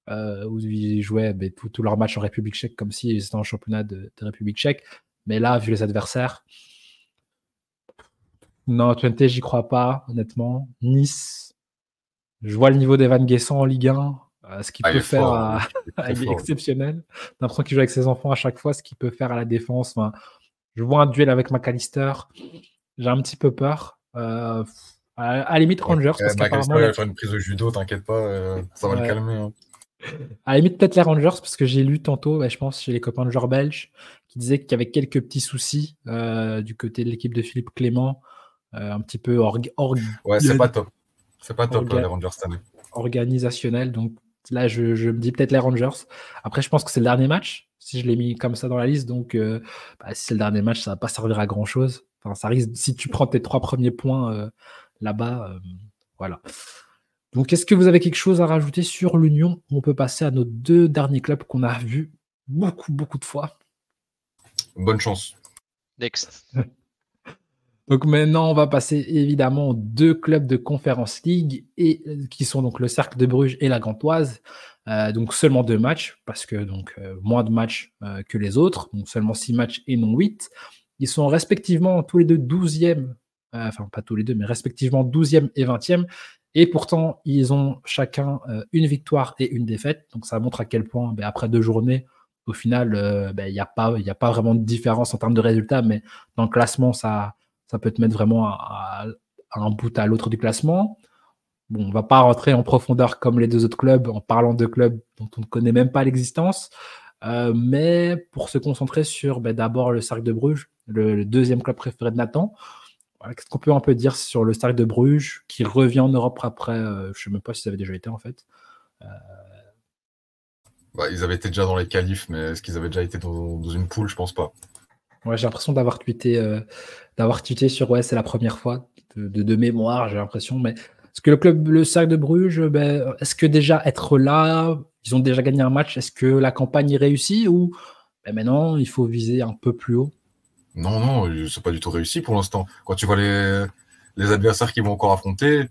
où ils jouaient tous leurs matchs en République tchèque comme s'ils étaient en championnat de République tchèque. Mais là, vu les adversaires, non, Twente, j'y crois pas, honnêtement. Nice, je vois le niveau d'Evan Guessant en Ligue 1, ce qu'il peut faire il est exceptionnel. J'ai l'impression qu'il joue avec ses enfants à chaque fois, ce qu'il peut faire à la défense. Enfin, je vois un duel avec McAllister. J'ai un petit peu peur. À la limite, Rangers. Parce McAllister, il va faire une prise de judo, t'inquiète pas, ça va le calmer. Hein. À la limite, peut-être les Rangers, parce que j'ai lu tantôt, je pense, chez les copains de joueurs belges, qui disaient qu'il y avait quelques petits soucis du côté de l'équipe de Philippe Clément, un petit peu ouais, c'est pas top. C'est pas top, les Rangers cette année. Organisationnel. Donc là, je me dis peut-être les Rangers. Après, je pense que c'est le dernier match, si je l'ai mis comme ça dans la liste. Donc, si c'est le dernier match, ça va pas servir à grand-chose. Enfin, ça risque, si tu prends tes 3 premiers points là-bas, voilà. Donc, est-ce que vous avez quelque chose à rajouter sur l'Union? On peut passer à nos 2 derniers clubs qu'on a vus beaucoup de fois. Bonne chance. Next. Donc maintenant, on va passer évidemment aux 2 clubs de Conference League et qui sont donc le Cercle de Bruges et la Gantoise. Donc seulement 2 matchs parce que moins de matchs que les autres, donc seulement 6 matchs et non 8. Ils sont respectivement tous les deux 12e, enfin pas tous les deux, mais respectivement 12e et 20e. Et pourtant, ils ont chacun une victoire et une défaite. Donc ça montre à quel point, après 2 journées, au final, il n'y a pas vraiment de différence en termes de résultats, mais dans le classement, ça peut te mettre vraiment à un bout à l'autre du classement. Bon, on ne va pas rentrer en profondeur comme les deux autres clubs en parlant de clubs dont on ne connaît même pas l'existence. Mais pour se concentrer sur d'abord le Cercle de Bruges, le deuxième club préféré de Nathan. Voilà, qu'est-ce qu'on peut un peu dire sur le Cercle de Bruges qui revient en Europe après, je ne sais même pas si ça avait déjà été en fait. Ils avaient été déjà dans les qualifs, mais est-ce qu'ils avaient déjà été dans une poule? Je pense pas. Ouais, j'ai l'impression d'avoir tweeté sur c'est la première fois de mémoire, j'ai l'impression. Mais est-ce que le Cercle de Bruges, est-ce que déjà être là, ils ont déjà gagné un match, est-ce que la campagne est réussie ou maintenant il faut viser un peu plus haut? Non, c'est pas du tout réussi pour l'instant. Quand tu vois les adversaires qu'ils vont encore affronter,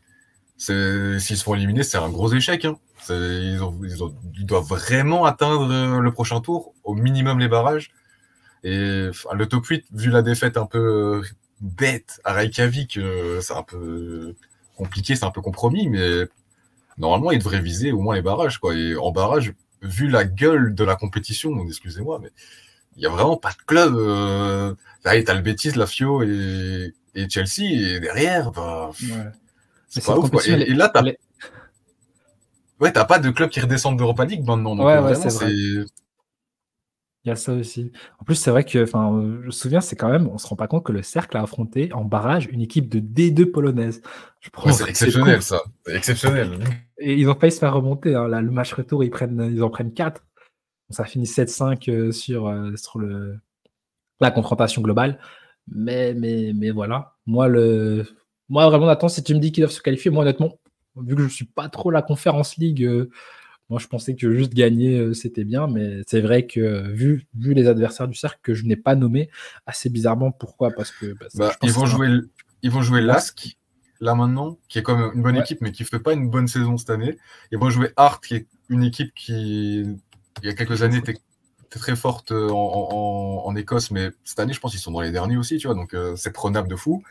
s'ils se font éliminer, c'est un gros échec. Hein. Ils doivent vraiment atteindre le prochain tour, au minimum les barrages. Et le top 8, vu la défaite un peu bête à Reykjavik, c'est un peu compliqué, c'est un peu compromis, mais normalement, ils devraient viser au moins les barrages, quoi. Et en barrage, vu la gueule de la compétition, excusez-moi, mais il n'y a vraiment pas de club. Là, t'as le Betis, la Fio et Chelsea, et derrière, c'est pas ouf, quoi. Et là, t'as pas de club qui redescendent d'Europa League maintenant, donc vraiment, c'est vrai. Il y a ça aussi. En plus, c'est vrai que, je me souviens, on se rend pas compte que le Cercle a affronté en barrage une équipe de D2 polonaise. C'est exceptionnel, ça. C'est exceptionnel. Et ils ont failli se faire remonter. Hein. Là, le match retour, ils en prennent 4. Ça finit 7-5 sur la confrontation globale. Mais voilà. Moi, vraiment, Nathan, si tu me dis qu'ils doivent se qualifier, moi, honnêtement, vu que je ne suis pas trop la Conference League, moi, je pensais que juste gagner, c'était bien. Mais c'est vrai que, vu les adversaires du Cercle que je n'ai pas nommés, assez bizarrement, pourquoi? Parce que ils vont jouer LASK, là maintenant, qui est comme une bonne équipe, mais qui ne fait pas une bonne saison cette année. Ils vont jouer Hart, qui est une équipe qui, il y a quelques années, était très forte en Écosse, mais cette année, je pense qu'ils sont dans les derniers aussi, tu vois, donc c'est prenable de fou.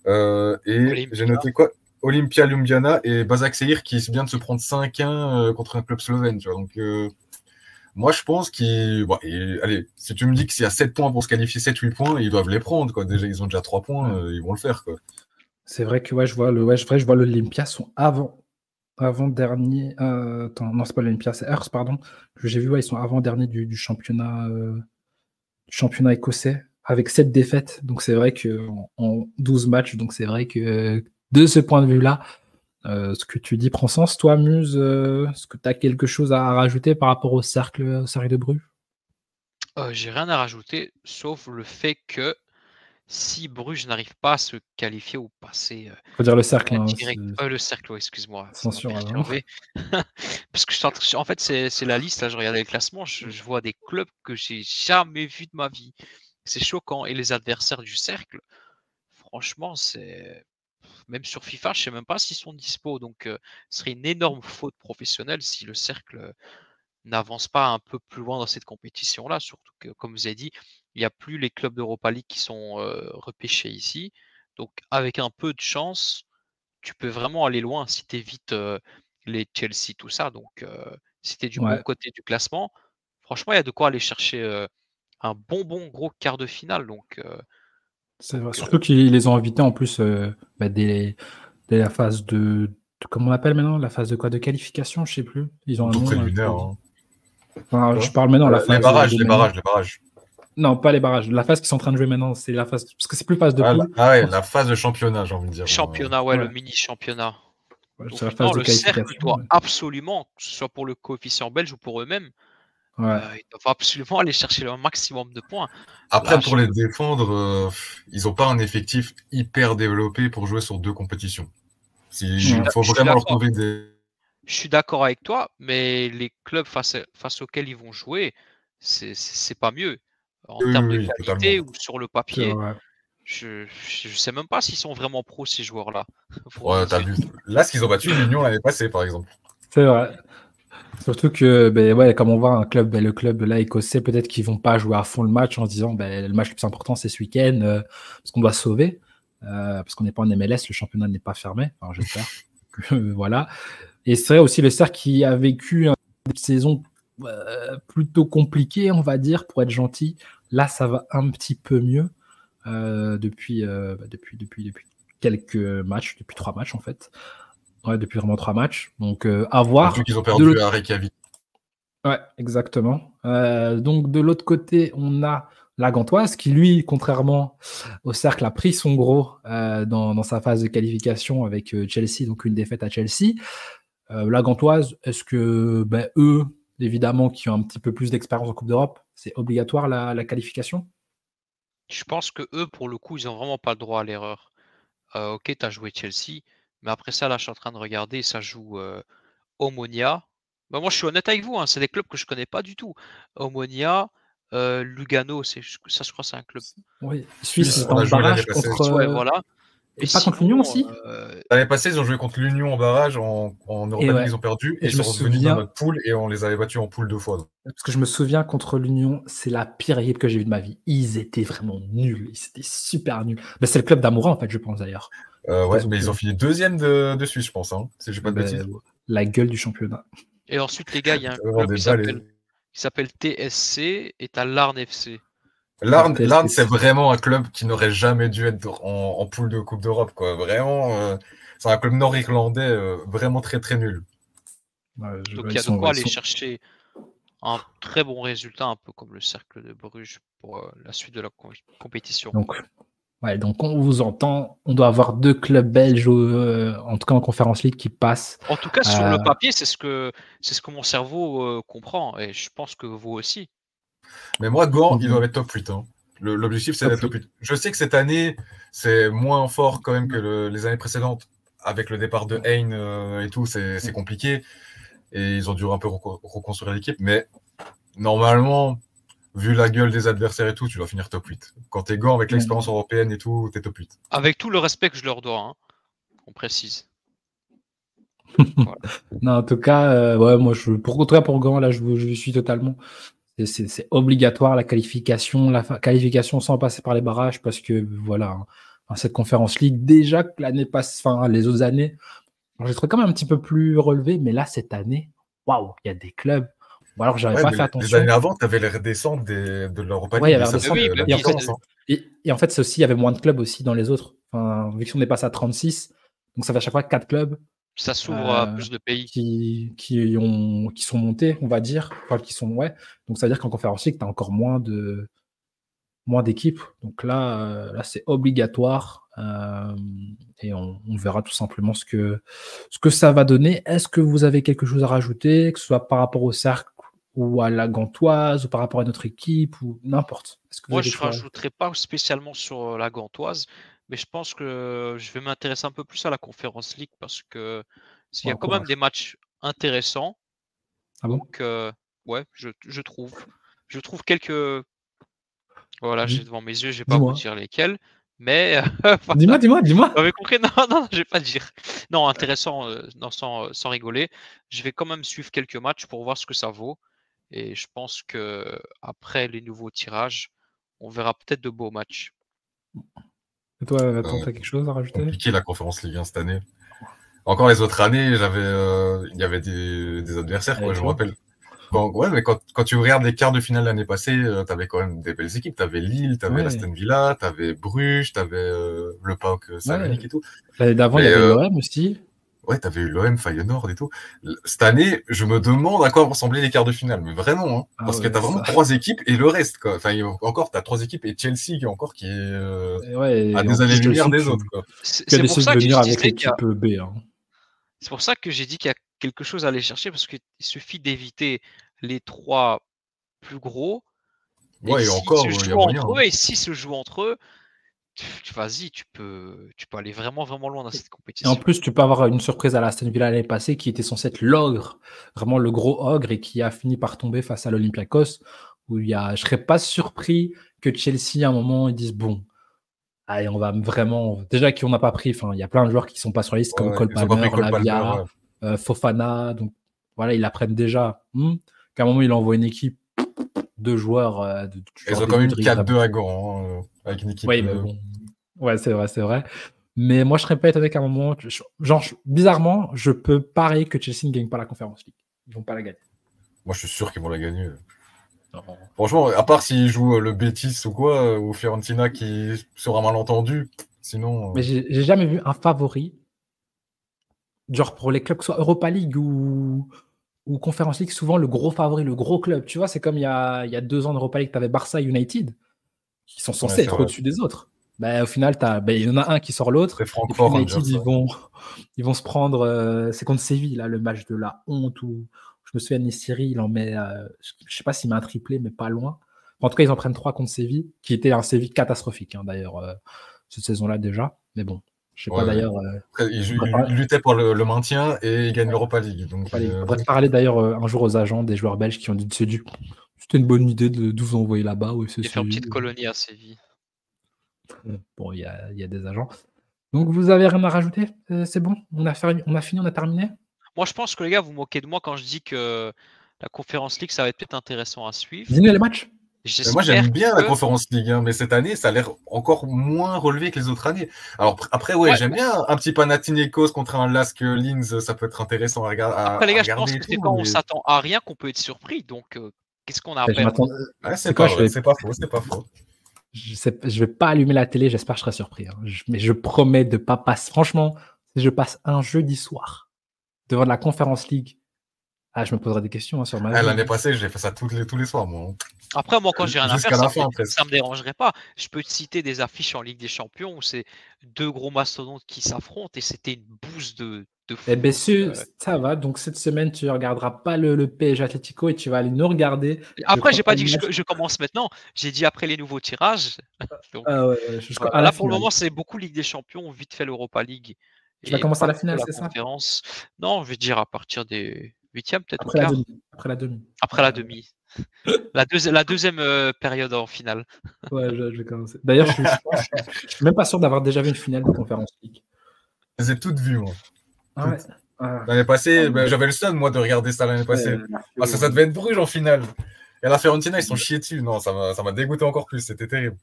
Et j'ai noté quoi? Olympia Ljubljana et Basak Şehir qui vient de se prendre 5-1 contre un club slovène, tu vois. Donc, moi, je pense allez, si tu me dis que s'il y a 7 points pour se qualifier, 7-8 points, ils doivent les prendre, quoi. Déjà, ils ont déjà 3 points, ils vont le faire, quoi. C'est vrai que je vois l'Olympia sont avant-dernier. Non, c'est pas l'Olympia, c'est Hearts, pardon. J'ai vu, ils sont avant-dernier du championnat écossais avec 7 défaites. Donc c'est vrai qu'en 12 matchs, donc c'est vrai que de ce point de vue-là, ce que tu dis prend sens. Toi, Muse, est-ce que tu as quelque chose à rajouter par rapport au cercle de Bruges? J'ai rien à rajouter, sauf le fait que si Bruges n'arrive pas à se qualifier ou passer Faut dire le cercle. le cercle, excuse-moi, Censure, ça m'a perturbé. Parce que en fait, c'est la liste, là, je regardais le classement, je vois des clubs que j'ai jamais vus de ma vie. C'est choquant. Et les adversaires du cercle, franchement, même sur FIFA, je sais même pas s'ils sont dispo. Donc, ce serait une énorme faute professionnelle si le cercle n'avance pas un peu plus loin dans cette compétition-là. Surtout que, comme vous avez dit, il n'y a plus les clubs d'Europa League qui sont repêchés ici. Donc, avec un peu de chance, tu peux vraiment aller loin si tu évites les Chelsea, tout ça. Donc, si tu es du bon côté du classement, franchement, il y a de quoi aller chercher un bon gros quart de finale. Donc, c'est vrai. Surtout qu'ils les ont invités en plus dès la phase comment on appelle maintenant? La phase de quoi? De qualification, je sais plus. Ils ont un nom. Préliminaire. Je parle maintenant la phase. Les barrages. Non, pas les barrages. La phase qu'ils sont en train de jouer maintenant, c'est la phase. Parce que c'est plus phase de poule. La phase de championnat, j'ai envie de dire. Championnat, le mini-championnat. C'est la phase de qualification. Cercle doit absolument, que ce soit pour le coefficient belge ou pour eux-mêmes, ils doivent absolument aller chercher le maximum de points. Après, pour les défendre, ils n'ont pas un effectif hyper développé pour jouer sur 2 compétitions. Il faut vraiment leur trouver des. Je suis d'accord avec toi, mais les clubs face auxquels ils vont jouer, c'est pas mieux. En termes de qualité totalement. Ou sur le papier, je sais même pas s'ils sont vraiment pros, ces joueurs-là. T'as vu. Là, ce qu'ils ont battu l'Union l'année passée, par exemple. C'est vrai. Surtout que, comme on voit un club, le club là écossais, peut-être qu'ils vont pas jouer à fond le match en se disant le match le plus important c'est ce week-end parce qu'on doit se sauver parce qu'on n'est pas en MLS, le championnat n'est pas fermé. Enfin, j'espère. Voilà. Et c'est vrai aussi le Cercle qui a vécu une saison plutôt compliquée, on va dire, pour être gentil. Là, ça va un petit peu mieux depuis quelques matchs, depuis 3 matchs en fait. Ouais, depuis vraiment 3 matchs. Donc, à voir. Depuis qu'ils ont perdu à Reykjavik. Ouais, exactement. Donc, de l'autre côté, on a la Gantoise qui, lui, contrairement au Cercle, a pris son gros dans sa phase de qualification avec Chelsea, donc une défaite à Chelsea. La Gantoise, est-ce que eux, évidemment, qui ont un petit peu plus d'expérience en Coupe d'Europe, c'est obligatoire la qualification? Je pense que eux, pour le coup, ils n'ont vraiment pas le droit à l'erreur. Ok, tu as joué Chelsea, mais après ça, là, je suis en train de regarder, ça joue Omonia. Bah, moi, je suis honnête avec vous, hein, c'est des clubs que je connais pas du tout. Omonia, Lugano, ça, je crois, c'est un club. Oui, Suisse, on dans a le joué l'année barrage passée. contre. Ouais, voilà. Et pas contre l'Union aussi? L'année passée, ils ont joué contre l'Union en barrage, en Europa League, ils ont perdu, et ils sont revenus dans notre poule, et on les avait battus en poule 2 fois. Parce que je me souviens, contre l'Union, c'est la pire équipe que j'ai vue de ma vie. Ils étaient vraiment nuls, ils étaient super nuls. C'est le club d'Amoura, en fait, je pense d'ailleurs. Ouais, mais ils ont fini 2e de Suisse, je pense, hein, si j'ai pas de bêtises. La gueule du championnat. Et ensuite, les gars, il y a un club qui s'appelle TSC, et t'as Larn FC. Larn, c'est vraiment un club qui n'aurait jamais dû être en poule de Coupe d'Europe, quoi. Vraiment, c'est un club nord-irlandais vraiment très très nul. Ouais, donc il y a de quoi aller chercher un très bon résultat, un peu comme le Cercle de Bruges pour la suite de la compétition. Donc on vous entend, on doit avoir 2 clubs belges, en tout cas en Conference League, qui passent. En tout cas, sur le papier, c'est ce que mon cerveau comprend, et je pense que vous aussi. Mais moi, Gand, ils doivent être top 8. Hein. L'objectif, c'est d'être top 8. Je sais que cette année, c'est moins fort quand même que les années précédentes. Avec le départ de Hein et tout, c'est compliqué. Et ils ont dû un peu reconstruire l'équipe. Mais normalement, vu la gueule des adversaires et tout, tu dois finir top 8. Quand t'es Gand avec l'expérience européenne et tout, t'es top 8. Avec tout le respect que je leur dois, hein, on précise. Voilà. Non, en tout cas, moi, pour Gand, là, je suis totalement. C'est obligatoire la qualification sans passer par les barrages, parce que voilà, cette Conference League, déjà que l'année passe, les autres années, je trouve quand même un petit peu plus relevé, mais là, cette année, waouh, il y a des clubs. Ou alors, j'avais pas fait attention. Les années avant, tu avais les redescentes de l'Europa League. Ouais, il y avait redescente. Et en fait, c'est aussi, il y avait moins de clubs aussi dans les autres. Vu qu'on est passé à 36, donc ça fait à chaque fois 4 clubs. Ça s'ouvre à plus de pays qui sont montés, on va dire. Donc ça veut dire qu'en Conference League, tu as encore moins d'équipes. Donc là, c'est obligatoire. Et on verra tout simplement ce que ça va donner. Est-ce que vous avez quelque chose à rajouter, que ce soit par rapport au Cercle ou à la Gantoise, ou par rapport à notre équipe, ou n'importe? Moi, je ne rajouterai pas spécialement sur la Gantoise, mais je pense que je vais m'intéresser un peu plus à la Conference League, parce que il y a quand même des matchs intéressants. Ah bon? Donc, ouais, je trouve quelques... Voilà, j'ai devant mes yeux, je ne vais pas vous dire lesquels, mais... Voilà. Dis-moi. Vous avez compris? Non, je ne vais pas dire. Non, intéressant, sans rigoler. Je vais quand même suivre quelques matchs pour voir ce que ça vaut. Et je pense qu'après les nouveaux tirages, on verra peut-être de beaux matchs. Et toi, tu as quelque chose à rajouter? Compliqué la Conference League cette année. Encore les autres années, il y avait des adversaires, quoi, je me rappelle. Mais quand tu regardes les quarts de finale l'année passée, tu avais quand même des belles équipes. Tu avais Lille, tu avais l'Aston Villa, tu avais Bruges, tu avais le PAOK Salonique et tout. L'année d'avant, il y avait l'OM aussi. Ouais, tu avais eu l'OM, Feyenoord et tout. Cette année, je me demande à quoi vont ressembler les quarts de finale. Mais vraiment, hein, parce que tu as vraiment 3 équipes et le reste. Quoi. Enfin, encore, tu as 3 équipes et Chelsea qui est à des années-lumière des autres. C'est pour ça que venir avec l'équipe B. Hein. C'est pour ça que j'ai dit qu'il y a quelque chose à aller chercher, parce qu'il suffit d'éviter les 3 plus gros. Ouais, et encore, il y a moyen. Et s'ils se jouent entre eux, vas-y, tu peux aller vraiment, vraiment loin dans cette compétition. Et en plus, tu peux avoir une surprise à l'Aston Villa l'année passée, qui était censé être l'ogre, vraiment le gros ogre, et qui a fini par tomber face à l'Olympiakos, où je serais pas surpris que Chelsea, à un moment, ils disent bon, allez, on va vraiment... Déjà qu'on n'a pas pris, il y a plein de joueurs qui sont pas sur la liste, comme Cole Palmer, Lavia, Fofana, donc voilà, ils l'apprennent déjà. Qu'à un moment, il envoie une équipe, 2 joueurs... Ils ont quand même 4-2 à Gand, avec une équipe... Oui, mais bon. Ouais, c'est vrai. Mais moi, je serais pas étonné qu'à un moment... bizarrement, je peux parier que Chelsea ne gagne pas la Conference League. Ils vont pas la gagner. Moi, je suis sûr qu'ils vont la gagner. Non. Franchement, à part s'ils jouent le Betis ou quoi, ou Fiorentina qui sera malentendu, sinon... Mais j'ai jamais vu un favori genre pour les clubs, que ce soit Europa League ou Conference League, souvent le gros favori, le gros club. Tu vois, c'est comme il y a 2 ans d'Europa League, tu avais Barça et United, qui sont censés être au-dessus des autres. Bah, au final, il y en a un qui sort l'autre. C'est Et puis Francfort United, Rangers. ils vont se prendre. C'est contre Séville, là, le match de la honte. Où, je me souviens, Syrie, il en met. Je sais pas s'il met un triplé, mais pas loin. En tout cas, ils en prennent 3 contre Séville, qui était un Séville catastrophique, hein, d'ailleurs, cette saison-là déjà. Mais bon, je sais pas d'ailleurs. Après, il luttait pour le maintien et il gagne l'Europa League. Donc, il faudrait parler d'ailleurs un jour aux agents des joueurs belges qui ont dit c'était une bonne idée de vous envoyer là-bas. Oui, Et faire une petite colonie à Séville. Bon, il y a des agents. Donc, vous avez rien à rajouter? C'est bon? On a fini, on a terminé? Moi, je pense que les gars, vous moquez de moi quand je dis que la Conference League, ça va être peut-être intéressant à suivre. Dîner les matchs? Moi, j'aime bien la Conference League, hein, mais cette année, ça a l'air encore moins relevé que les autres années. Alors après, j'aime bien un petit Panathinaikos contre un Lask Linz, ça peut être intéressant à regarder. Après, les gars, je pense que c'est quand on s'attend à rien qu'on peut être surpris. Donc, qu'est-ce qu'on a à faire? C'est pas faux. Je vais pas allumer la télé, j'espère que je serai surpris. Hein. Mais je promets de pas passer. Franchement, si je passe un jeudi soir devant la Conference League, je me poserai des questions sur ma vie. L'année passée, j'ai fait ça tous les soirs, moi. Après, moi, quand j'ai rien à faire, ça me dérangerait pas. Je peux te citer des affiches en Ligue des Champions où c'est 2 gros mastodontes qui s'affrontent et c'était une bouse de fou. Eh bien, ça va. Donc, cette semaine, tu ne regarderas pas le PSG Atlético et tu vas aller nous regarder. Après, j'ai pas dit que je commence maintenant. J'ai dit après les nouveaux tirages. Donc, là, pour le moment, c'est beaucoup Ligue des Champions, vite fait l'Europa League. Tu vas commencer à la finale, c'est ça? Non, je vais dire à partir des 8e, peut-être. Après la demi. Après la demi. La deuxième période en finale. Ouais, je vais commencer. D'ailleurs, je suis même pas sûr d'avoir déjà vu une finale de Conference League. Je les ai toutes vues, moi. Ah ouais. L'année passée, j'avais le seum, moi, de regarder ça l'année passée. Parce que ça devait être Bruges en finale. Et la Fiorentina, ils sont chiés dessus. Non, ça m'a dégoûté encore plus. C'était terrible.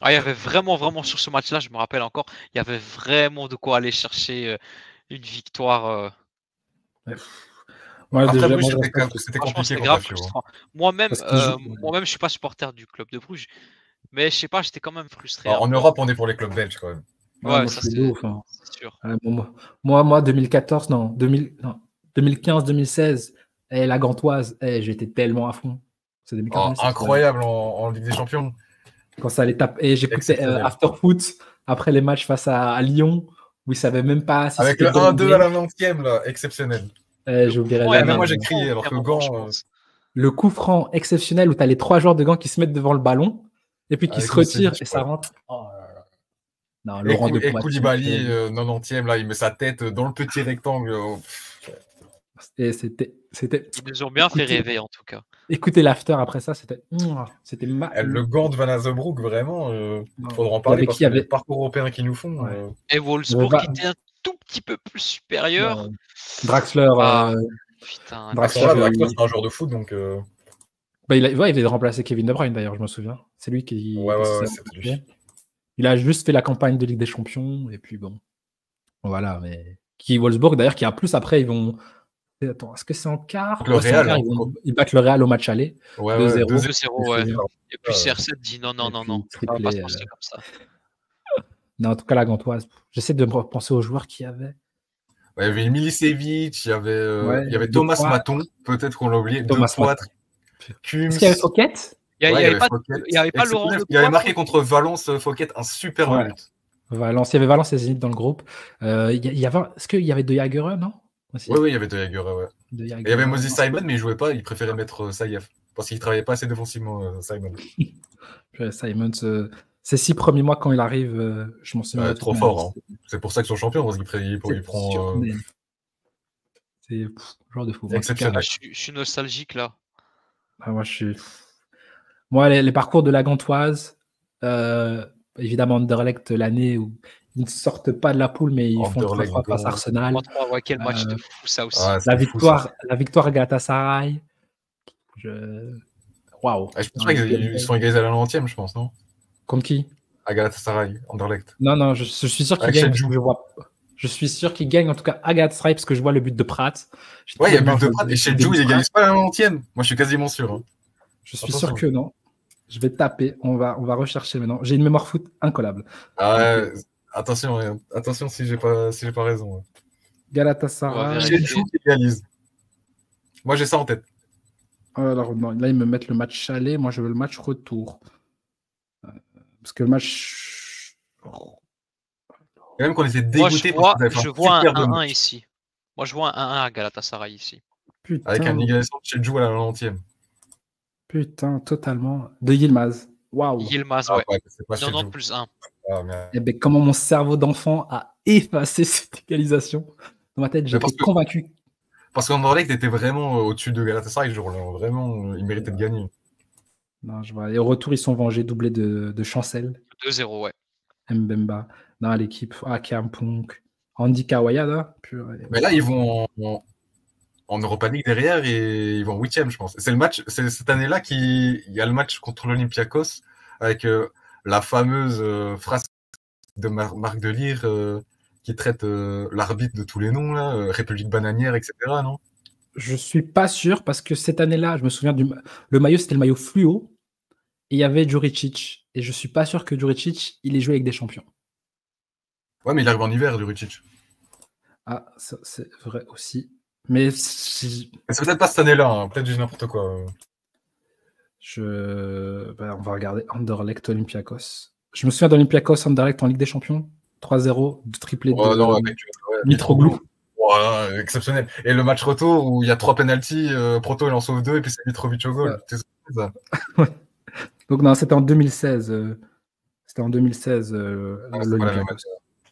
Il y avait vraiment sur ce match-là, je me rappelle encore, il y avait vraiment de quoi aller chercher une victoire. Ouais, après Bruges, c'était compliqué. Grave frustrant. Moi-même, je suis pas supporter du club de Bruges, mais je sais pas, j'étais quand même frustré. En Europe, on est pour les clubs belges quand même. Ouais, ça c'est ouf. Hein. C'est sûr. Moi, 2014, 2015, 2016, la Gantoise, j'étais tellement à fond. C'est incroyable en Ligue des Champions. Quand ça allait taper. Et j'écoutais After Foot après les matchs face à Lyon, où ils savaient même pas si avec le 1-2 à la 90e, là, exceptionnel. J'oublierai jamais. Moi j'ai crié alors que Gant. Le coup franc exceptionnel où tu as les 3 joueurs de Gant qui se mettent devant le ballon et puis qui se retirent et ça rentre. Oh là là. Non, Laurent et Koulibaly, 90e, là, il met sa tête dans le petit rectangle. Et c'était. Ils nous ont bien fait rêver en tout cas. Écoutez l'after après ça, c'était le Gant de Van Azebroek, vraiment, il faudra en parler parce que les parcours européens qu'ils nous font. Et Wolfsburg qui était un tout petit peu plus supérieur. Draxler. Putain, Draxler, c'est un joueur de foot donc. Il avait remplacé Kevin De Bruyne d'ailleurs, je me souviens. C'est lui qui. C'était lui. Il a juste fait la campagne de Ligue des Champions et puis bon. Voilà, mais Wolfsburg d'ailleurs qui a plus après ils vont. Attends, est-ce que c'est en quart? Le Real, ils battent le Real au match aller. 2-0. 2-0, ouais. Et puis CR7 dit non. Ça va pas se passer comme ça. Non, en tout cas, la Gantoise. J'essaie de me penser aux joueurs qu'il y avait. Il y avait Milicevic, il y avait Thomas Maton, peut-être qu'on l'a oublié. Thomas Maton. Est-ce qu'il y avait Fouquet? Il n'y avait pas Laurent. Il avait marqué contre Valence, Fouquet, un super but. Valence, il y avait Valence et Zénith dans le groupe. Est-ce qu'il y avait De Jager, non? Oui, il y avait De Jager, ouais. Il y avait Moses Simon, mais il jouait pas, il préférait mettre Saïef. Parce qu'il travaillait pas assez défensivement, Simon. Simon, ces 6 premiers mois, quand il arrive, je m'en souviens. Trop fort. Hein. C'est pour ça qu'ils sont champions, parce qu'il prend. C'est genre de fou. Exceptionnel. Je suis nostalgique là. Moi, les parcours de la Gantoise, évidemment, Anderlecht, l'année où ils ne sortent pas de la poule, mais ils font 3-3 face à Arsenal. 3-3, quel match de fou, ça aussi. La victoire à Galatasaray. Waouh. Je pense pas qu'ils sont égalisés à la 90e, je pense, non? Contre qui? À Galatasaray, Anderlecht. Non, je suis sûr qu'ils gagnent. Je suis sûr qu'ils gagnent, en tout cas, à Galatasaray, parce que je vois le but de Pratt. Ouais, il y a le but de Pratt. Et chez Jou, ils égalisent pas à la 90e. Moi, je suis quasiment sûr. Hein. Je suis sûr que non. Je vais taper. On va rechercher maintenant. J'ai une mémoire foot incollable. Attention si j'ai pas raison. Ouais. Galatasaray. vérifier. Chelsea qui égalise. Moi, j'ai ça en tête. Alors, non, là, ils me mettent le match aller. Moi, je veux le match retour. Parce que le match. Et même qu'on était Moi, dégoûtés je vois un 1-1 ici. Moi, je vois un 1-1 à Galatasaray ici. Putain, avec un égalisation de Chelsea à la 90e. putain, totalement. De Yilmaz. Waouh. Yilmaz, Ah ouais. ouais, c'est pas 90 Chelsea. plus 1. Ah, merde. Eh ben, comment mon cerveau d'enfant a effacé cette égalisation. Dans ma tête, j'étais parce que- convaincu. Parce qu'Anderlecht était vraiment au-dessus de Galatasaray ce jour-là. Vraiment, il méritait de gagner. Non, je vois. Et au retour, ils sont vengés, doublé de Chancel, 2-0, ouais. Mbemba. Dans l'équipe, Kampong, Andy Kawaya, là. Purée. Mais là, ils vont en Europa League derrière et ils vont en 8e, je pense. C'est le match, c'est cette année-là qu'il y a le match contre l'Olympiakos avec la fameuse phrase de Marc Delire qui traite l'arbitre de tous les noms, là, République bananière, etc. Non? Je suis pas sûr parce que cette année-là, je me souviens le maillot, c'était le maillot fluo et il y avait Djuricic. Et je suis pas sûr que Djuricic, il ait joué avec des champions. Ouais, mais il arrive en hiver, Djuricic. Ah, ça, c'est vrai aussi. Mais c'est peut-être pas cette année-là, hein. Peut-être juste n'importe quoi. On va regarder Anderlecht Olympiakos. Je me souviens d'Olympiakos Anderlecht en Ligue des Champions. 3-0, de triplé de Mitroglou. Voilà, exceptionnel. Et le match retour où il y a 3 penalties, Proto il en sauve 2 et puis c'est Mitrovic au goal. Ouais. Ça. Donc non, c'était en 2016. C'était en 2016 l'Olympiakos.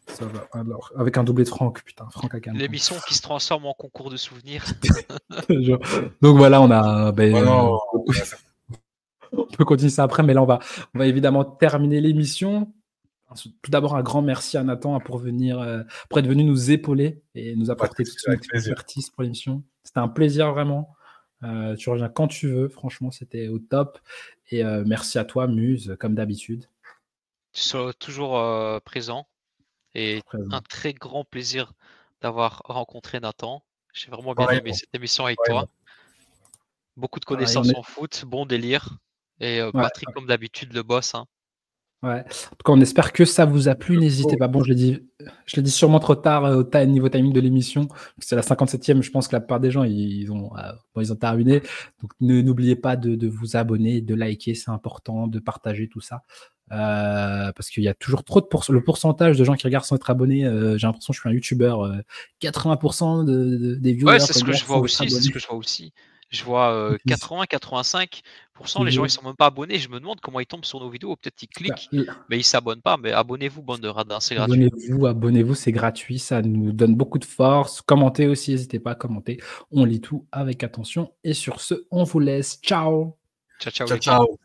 Ça va. Alors, avec un doublé de Franck, putain, Franck Akan. L'émission qui se transforme en concours de souvenirs. Donc voilà, on a. On peut continuer ça après, mais là, on va évidemment terminer l'émission. Tout d'abord, un grand merci à Nathan pour être venu nous épauler et nous apporter toute son expertise pour l'émission. C'était un plaisir vraiment. Tu reviens quand tu veux. Franchement, c'était au top. Et merci à toi, Muse, comme d'habitude. Tu seras toujours présent. Et un très grand plaisir d'avoir rencontré Nathan. J'ai vraiment bien aimé cette émission avec toi. Beaucoup de connaissances en foot, bon délire. Et Patrick, comme d'habitude, le boss. Hein. Ouais. En tout cas, on espère que ça vous a plu. N'hésitez pas. Bon, je l'ai dit sûrement trop tard au niveau timing de l'émission. C'est la 57e. Je pense que la plupart des gens, ils ont terminé. Donc, n'oubliez pas de vous abonner, de liker. C'est important, de partager tout ça. Parce qu'il y a toujours trop le pourcentage de gens qui regardent sans être abonnés. J'ai l'impression que je suis un YouTuber. 80% des viewers. Ouais, c'est ce que je vois aussi. Je vois 80-85%, les gens ils sont même pas abonnés. Je me demande comment ils tombent sur nos vidéos. Peut-être ils cliquent, mais ils s'abonnent pas. Mais abonnez-vous, bande de radins, c'est gratuit. Abonnez-vous, c'est gratuit. Ça nous donne beaucoup de force. Commentez aussi, n'hésitez pas à commenter. On lit tout avec attention. Et sur ce, on vous laisse. Ciao. Ciao.